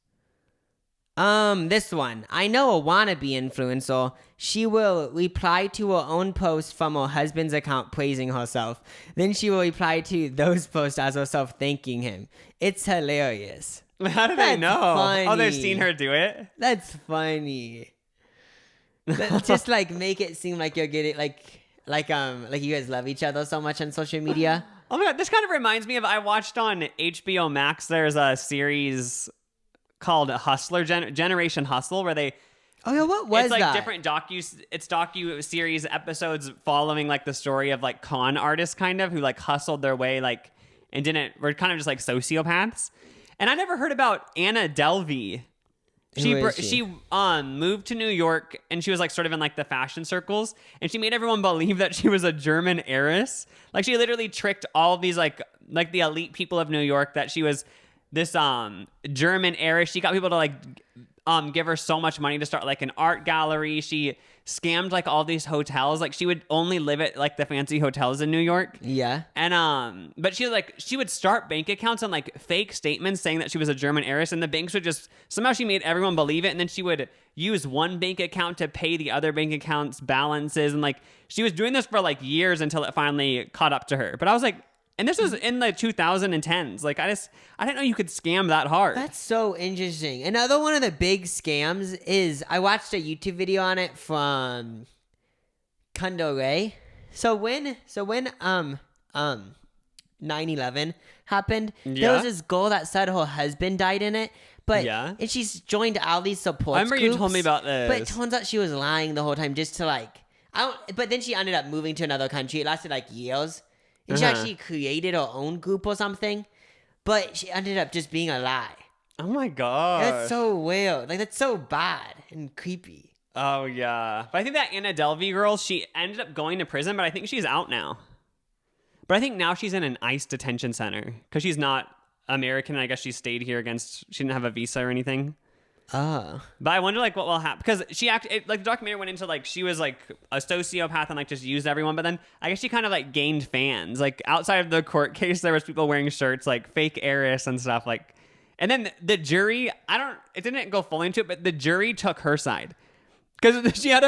This one. I know a wannabe influencer. She will reply to her own post from her husband's account praising herself. Then she will reply to those posts as herself thanking him. It's hilarious. How do they That's know? Oh, they've funny. seen her do it? That's funny. Just like make it seem like you're getting like you guys love each other so much on social media. Oh my god, this kind of reminds me of I watched on HBO Max. There's a series called Hustler, Generation Hustle, where they Oh yeah, what was it's like that? different docu series episodes following like the story of like con artists kind of who like hustled their way like and were kind of just like sociopaths. And I never heard about Anna Delvey. Who is she? She moved to New York and she was like sort of in like the fashion circles and she made everyone believe that she was a German heiress. Like she literally tricked all of these like the elite people of New York that she was this German heiress. She got people to like give her so much money to start like an art gallery. She scammed like all these hotels. Like she would only live at like the fancy hotels in New York. Yeah. And but she would start bank accounts and like fake statements saying that she was a German heiress, and the banks would just somehow she made everyone believe it, and then she would use one bank account to pay the other bank accounts balances, and like she was doing this for like years until it finally caught up to her. But I was like, and this was in the 2010s. Like I didn't know you could scam that hard. That's so interesting. Another one of the big scams is I watched a YouTube video on it from Kundalay. So when 9/11 happened, there Yeah. was this girl that said her husband died in it. But Yeah. and she's joined all these support I remember groups, you told me about this. But it turns out she was lying the whole time just to like but then she ended up moving to another country. It lasted like years. And she actually created her own group or something. But she ended up just being a lie. Oh my god. That's so weird. Like, that's so bad and creepy. Oh yeah. But I think that Anna Delvey girl, she ended up going to prison, but I think she's out now. But I think now she's in an ICE detention center because she's not American. I guess she stayed here she didn't have a visa or anything. Oh. But I wonder like what will happen because like the documentary went into like she was like a sociopath and like just used everyone, but then I guess she kind of like gained fans. Like outside of the court case, there was people wearing shirts like fake heiress and stuff like, and then the jury, it didn't go fully into it, but the jury took her side. Because she had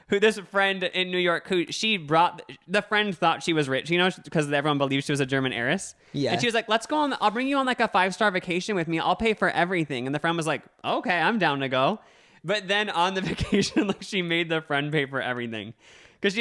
this friend in New York who the friend thought she was rich, because everyone believed she was a German heiress. Yeah. And she was like, I'll bring you on like a 5-star vacation with me. I'll pay for everything. And the friend was like, okay, I'm down to go. But then on the vacation, like she made the friend pay for everything. Because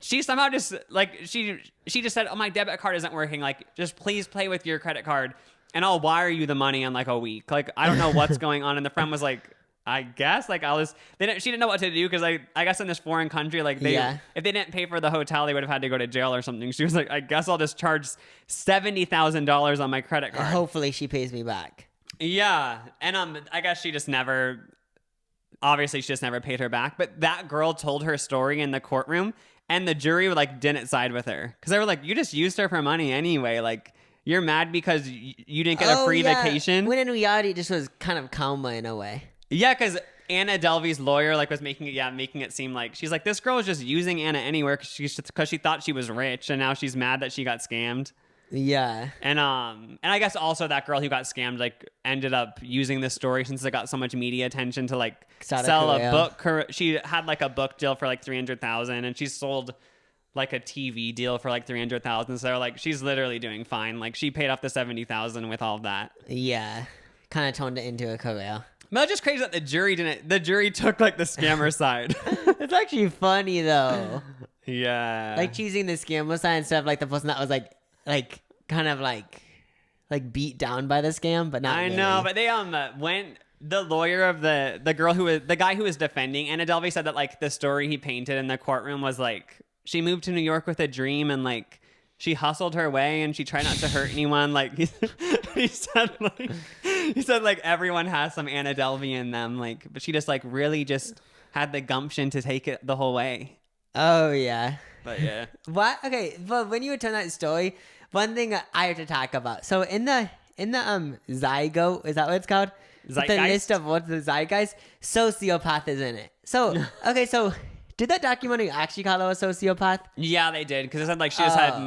she somehow just like, she just said, oh, my debit card isn't working. Like, just please play with your credit card and I'll wire you the money in like a week. Like, I don't know what's going on. And the friend was like, I guess like she didn't know what to do because I guess in this foreign country like if they didn't pay for the hotel they would have had to go to jail or something. She was like, I guess I'll just charge $70,000 on my credit card. Hopefully she pays me back. Yeah, and I guess she just never paid her back. But that girl told her story in the courtroom, and the jury like didn't side with her because they were like, you just used her for money anyway. Like you're mad because you didn't get a free vacation. When in reality it just was kind of karma in a way. Yeah, because Anna Delvey's lawyer like was making it seem like she's like, this girl is just using Anna anywhere because she thought she was rich, and now she's mad that she got scammed. Yeah. And I guess also that girl who got scammed like ended up using this story since it got so much media attention to like sell a book. She had like a book deal for like $300,000, and she sold like a TV deal for like $300,000. So like she's literally doing fine. Like she paid off the $70,000 with all of that. Yeah, kind of turned it into a career. But it's just crazy that the jury took like the scammer side. It's actually funny though. Yeah. Like choosing the scammer side instead of like the person that was like kind of like beat down by the scam, but not really. know, but they when the lawyer of the guy who was defending Anna Delvey said that like the story he painted in the courtroom was like she moved to New York with a dream and like she hustled her way and she tried not to hurt anyone. Like he said like everyone has some Anna Delvey in them, like, but she just like really just had the gumption to take it the whole way. Oh yeah. But yeah. What? Okay, but when you were telling that story, one thing I have to talk about. So in the Zygo, is that what it's called? Zeitgeist? The list of what's the Zeitgeist, sociopath is in it. So okay, so did that documentary actually call her a sociopath? Yeah, they did, because it said like she just had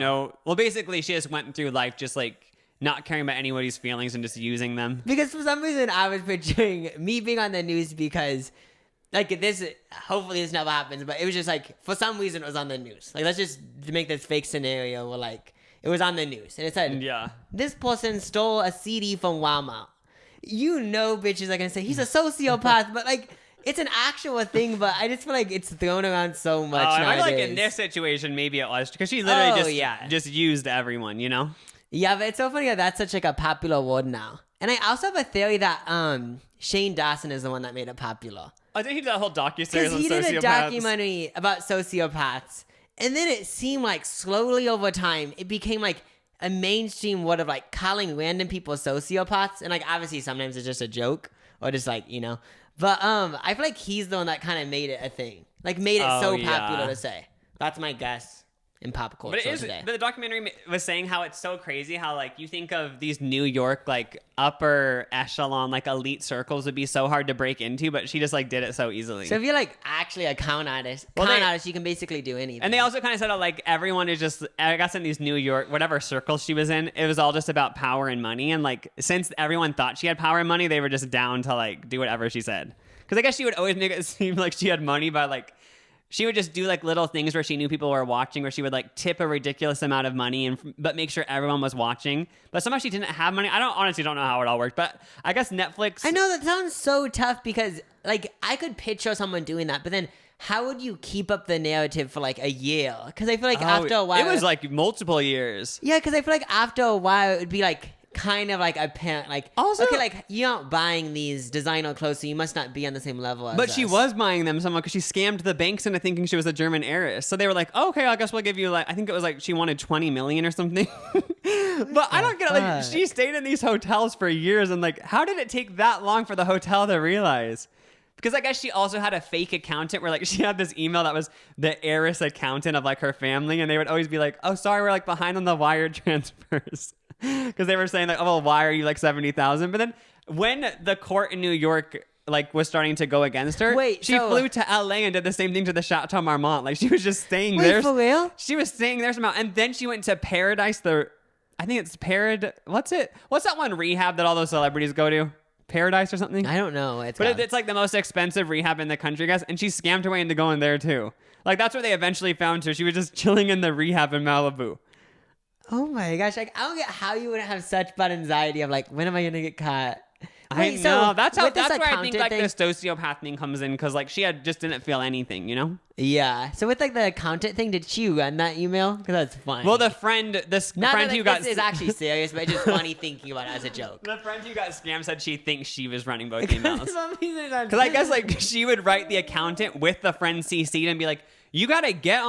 basically she just went through life just like not caring about anybody's feelings and just using them. Because for some reason I was picturing me being on the news because like this, hopefully this never happens, but it was just like for some reason it was on the news. Like let's just make this fake scenario where like it was on the news and it said, this person stole a CD from Walmart. Bitches are gonna say he's a sociopath, but like it's an actual thing. But I just feel like it's thrown around so much nowadays. I feel like in this situation maybe it was because she literally just used everyone, you know? Yeah, but it's so funny that that's such like a popular word now. And I also have a theory that Shane Dawson is the one that made it popular. I think he did that whole docuseries on sociopaths. He did a documentary about sociopaths, and then it seemed like slowly over time it became like a mainstream word of like calling random people sociopaths, and like obviously sometimes it's just a joke or just like But I feel like he's the one that kind of made it a thing, like made it so popular to say. That's my guess. in pop But culture it is. today. But the documentary was saying how it's so crazy how like you think of these New York like upper echelon like elite circles would be so hard to break into, but she just like did it so easily. So if you're like actually a con artist, you can basically do anything. And they also kind of said like everyone is just, I guess in these New York, whatever circles she was in, it was all just about power and money. And like, since everyone thought she had power and money, they were just down to like do whatever she said. Because I guess she would always make it seem like she had money by like, she would just do like little things where she knew people were watching, where she would like tip a ridiculous amount of money but make sure everyone was watching. But somehow she didn't have money. I honestly don't know how it all worked, but I guess Netflix. I know that sounds so tough because like I could picture someone doing that, but then how would you keep up the narrative for like a year? Because I feel like after a while, it was like multiple years. Yeah, because I feel like after a while it would be like kind of like apparent, like Also, okay, like you're not buying these designer clothes, so you must not be on the same level as But she us. was buying them somehow because she scammed the banks into thinking she was a German heiress. So they were like, oh, okay, I guess we'll give you like, I think it was like she wanted 20 million or something. But I don't get it. Like, fuck? she stayed in these hotels for years, and like, how did it take that long for the hotel to realize? Because I guess she also had a fake accountant where like she had this email that was the heiress accountant of like her family, and they would always be like, oh, sorry, we're like behind on the wire transfers. Because they were saying like, oh, well, why are you like 70,000? But then when the court in New York like was starting to go against her, she flew to LA and did the same thing to the Chateau Marmont. Like she was just staying there. For real? She was staying there somehow, and then she went to Paradise. I think it's What's that one rehab that all those celebrities go to? Paradise or something? I don't know. It's like the most expensive rehab in the country, I guess. And she scammed her way into going there too. Like that's where they eventually found her. She was just chilling in the rehab in Malibu. Oh my gosh! Like I don't get how you wouldn't have such bad anxiety of like, when am I gonna get caught? Wait, I know. That's where I think accountant like thing- the sociopath thing comes in, because like she just didn't feel anything, you know? Yeah. So with like the accountant thing, did she run that email? Because that's funny. Well, the friend Not that, who like, got this is actually serious, but it's just funny thinking about it as a joke. the friend who got scammed said she thinks she was running both emails. Because I guess like she would write the accountant with the friend CC'd and be like, you gotta get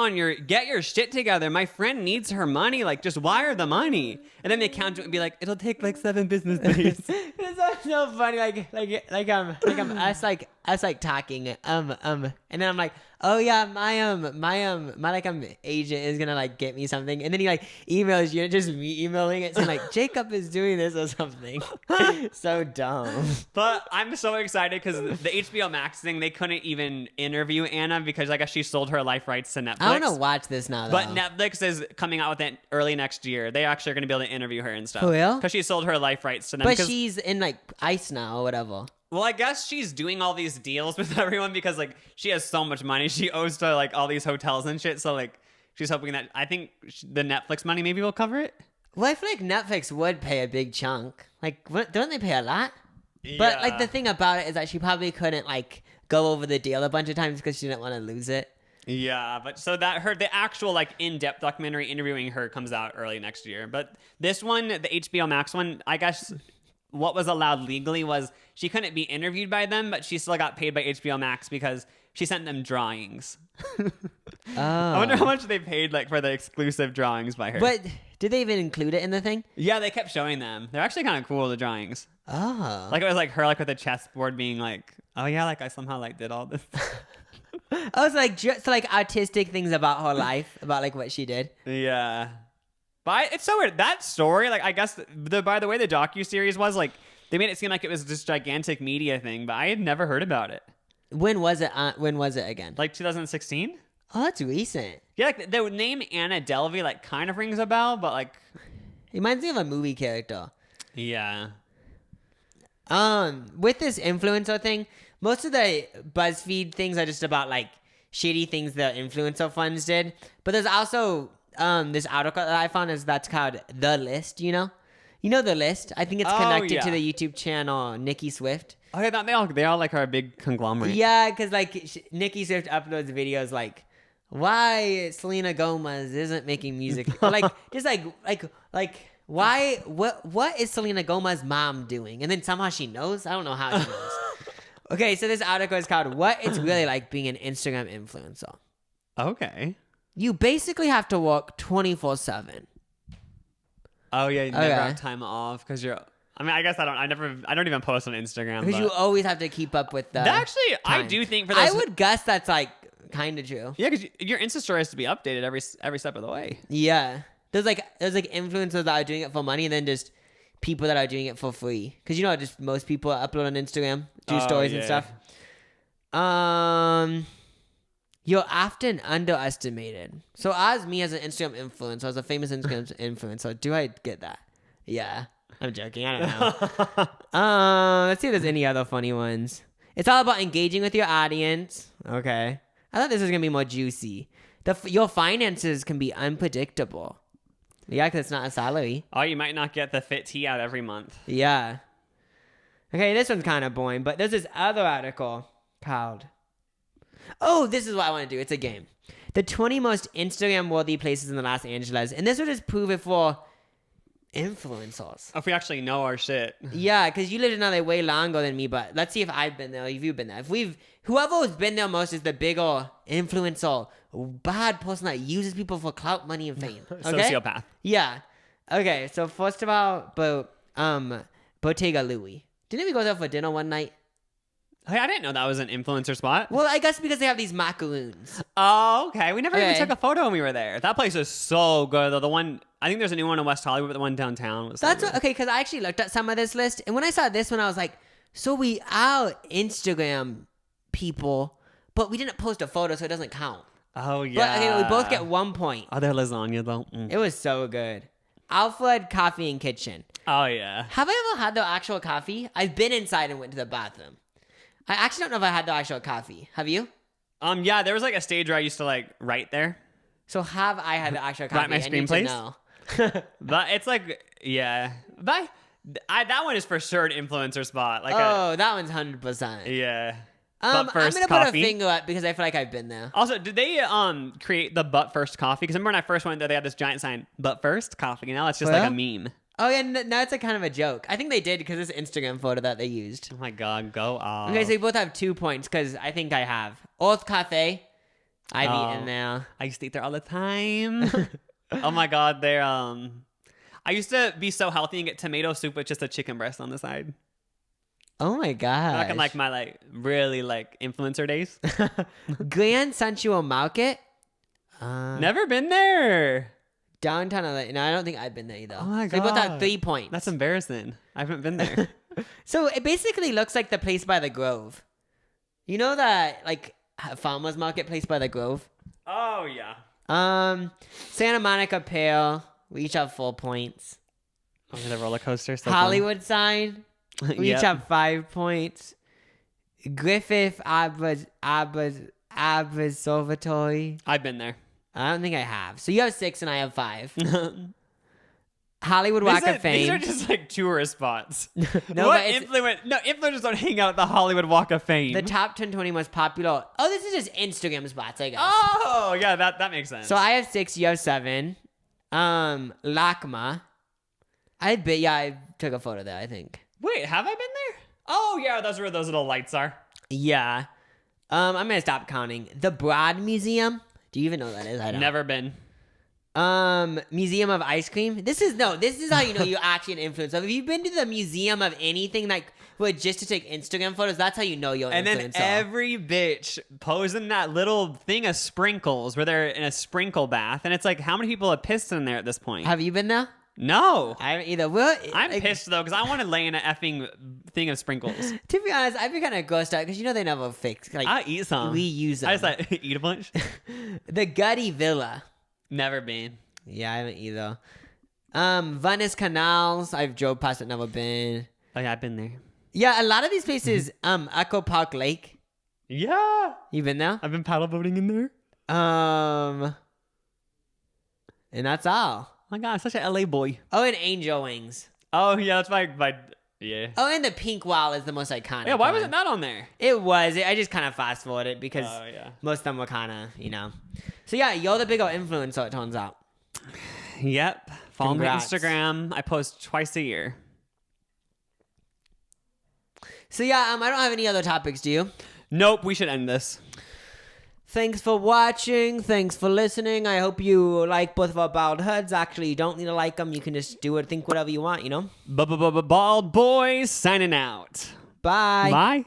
your shit together. My friend needs her money. Like, just wire the money. And then the accountant would be like, it'll take like 7 business days. It's so funny, us talking, and then I'm like, oh yeah, my agent is gonna like get me something, and then he like emails you, and just me emailing it, saying like Jacob is doing this or something. So dumb. But I'm so excited because the HBO Max thing, they couldn't even interview Anna because I guess she sold her life rights to Netflix. I want to watch this now, though. But Netflix is coming out with it early next year. They actually are going to be able to interview her and stuff. For real? Because she sold her life rights to them. But she's in like ICE now or whatever. Well, I guess she's doing all these deals with everyone because like she has so much money she owes to like all these hotels and shit. So like she's hoping that, I think the Netflix money maybe will cover it. Well, I feel like Netflix would pay a big chunk. Like, don't they pay a lot? But like the thing about it is that she probably couldn't like go over the deal a bunch of times because she didn't want to lose it. Yeah, but so that the actual like in-depth documentary interviewing her comes out early next year. But this one, the HBO Max one, I guess what was allowed legally was she couldn't be interviewed by them, but she still got paid by HBO Max because she sent them drawings. I wonder how much they paid like for the exclusive drawings by her. But did they even include it in the thing? Yeah, they kept showing them. They're actually kind of cool, the drawings. Oh. Like it was like her like with a chessboard being like, oh yeah, like I somehow like did all this. Oh, it's like just like artistic things about her life, about like what she did. Yeah. But it's so weird. That story, like I guess by the way the docuseries was, like they made it seem like it was this gigantic media thing, but I had never heard about it. When was it? When was it again? Like 2016? Oh, that's recent. Yeah, like the name Anna Delvey like kind of rings a bell, but like It reminds me of a movie character. yeah. With this influencer thing, most of the BuzzFeed things are just about like shitty things the influencer funds did. But there's also this article that I found that's called The List. You know The List. I think it's connected to the YouTube channel Nikki Swift. Oh yeah, they all like are a big conglomerate. Yeah, because like Nikki Swift uploads videos like why Selena Gomez isn't making music, or, like just like why what is Selena Gomez's mom doing, and then somehow she knows. I don't know how she knows. Okay, so this article is called "What It's Really Like Being an Instagram Influencer." Okay. You basically have to work 24/7. Oh yeah, you never Okay. have time off because you're. I mean, I guess I don't even post on Instagram. Because but you always have to keep up with the. Actually, I time. do think for those. I would guess that's like kind of true. Yeah, because your Insta story has to be updated every step of the way. Yeah. There's like influencers that are doing it for money, and then just people that are doing it for free. Because just most people upload on Instagram, do stories and stuff. You're often underestimated. So as me as an Instagram influencer, as a famous Instagram influencer, do I get that? Yeah. I'm joking. I don't know. Let's see if there's any other funny ones. It's all about engaging with your audience. Okay. I thought this was going to be more juicy. Your finances can be unpredictable. Yeah, because it's not a salary. Oh, you might not get the fit tee out every month. Yeah. Okay, this one's kind of boring, but there's this other article called... Oh, this is what I want to do. It's a game. The 20 most Instagram-worthy places in the Los Angeles. And this will just prove it for influencers. If we actually know our shit. Yeah, because you lived in LA way longer than me, but let's see if I've been there, if you've been there. Whoever's been there most is the bigger influencer, bad person that uses people for clout, money, and fame. Okay? Sociopath. Yeah. Okay, so first of all, Bottega Louie. Didn't we go there for dinner one night? Hey, I didn't know that was an influencer spot. Well, I guess because they have these macaroons. Oh, okay. We never even Okay. took a photo when we were there. That place is so good, though. The one, I think there's a new one in West Hollywood, but the one downtown was so That's good. okay, because I actually looked at some of this list, and when I saw this one, I was like, so we are Instagram people, but we didn't post a photo, so it doesn't count. Oh, But yeah. okay, we both get 1 point. Oh, their lasagna, though. It was so good. Alfred Coffee and Kitchen. Oh, yeah. Have I ever had the actual coffee? I've been inside and went to the bathroom. I actually don't know if I had the actual coffee. Have you? Yeah, there was like a stage where I used to like write there. So have I had the actual coffee? Write my I need to screenplays? know. But it's like, yeah. But that one is for sure an influencer spot. Like That one's 100%. yeah. I'm But first gonna coffee. put a finger up because I feel like I've been there. Also, did they create the butt first coffee? Because remember when I first went there, they had this giant sign, butt first coffee. And now it's just like a meme. Oh yeah, now it's a kind of a joke. I think they did because this Instagram photo that they used. Oh my god, go off. Okay, so we both have 2 points because I think I have. Oath Cafe. I've eaten there. I used to eat there all the time. Oh my god, they're I used to be so healthy and get tomato soup with just a chicken breast on the side. Oh my god. Back in like my really influencer days. Grand Central Market. Never been there. Downtown LA. No, I don't think I've been there either. Oh my So we both have God. 3 points. That's embarrassing. I haven't been there. So it basically looks like the place by the Grove. You know that farmers market place by the Grove? Oh yeah. Santa Monica Pier. We each have 4 points. Oh, the roller coaster. So Hollywood sign. fun. We Yep. each have 5 points. Griffith Observatory. I've been there. I don't think I have. So you have 6 and I have 5. Hollywood Walk of Fame. These are just like tourist spots. No, What but it's- influencers don't hang out at the Hollywood Walk of Fame. The top 10-20 most popular. Oh, this is just Instagram spots, I guess. Oh yeah, that makes sense. So I have 6, you have 7. LACMA. I took a photo there, I think. Wait, have I been there? Oh yeah, those are where those little lights are. Yeah. I'm gonna stop counting. The Broad Museum. Do you even know what that is? I don't. Never been. Museum of Ice Cream. This is how you know you're actually an influencer. If you've been to the museum of anything just to take Instagram photos, that's how you know you're an And influencer. then every bitch posing that little thing of sprinkles where they're in a sprinkle bath, and it's like, how many people have pissed in there at this point? Have you been there? No. I haven't either. Well, I'm pissed though because I want to lay in an effing thing of sprinkles. To be honest, I'd be kind of grossed out because they never fix. I'll eat some. We use them. I just eat a bunch. The Gutty Villa. Never been. Yeah, I haven't either. Venice Canals. I've drove past it, never been. Oh yeah, I've been there. Yeah, a lot of these places. Echo Park Lake. Yeah, You been there? I've been paddle boating in there. And that's all. Oh my god, I'm such an LA boy. Oh, and Angel Wings. Oh yeah, that's my yeah. Oh, and the Pink Wall is the most iconic. Yeah, why one. was it not on there? It was. I just kind of fast forwarded because Oh yeah. most of them were kind of, So yeah, you're the bigger influencer, it turns out. Yep. Follow me on Congrats. Instagram. I post twice a year. So yeah, I don't have any other topics, do you? Nope. We should end this. Thanks for watching. Thanks for listening. I hope you like both of our bald heads. Actually, you don't need to like them. You can just think whatever you want, Bald boys signing out. Bye. Bye.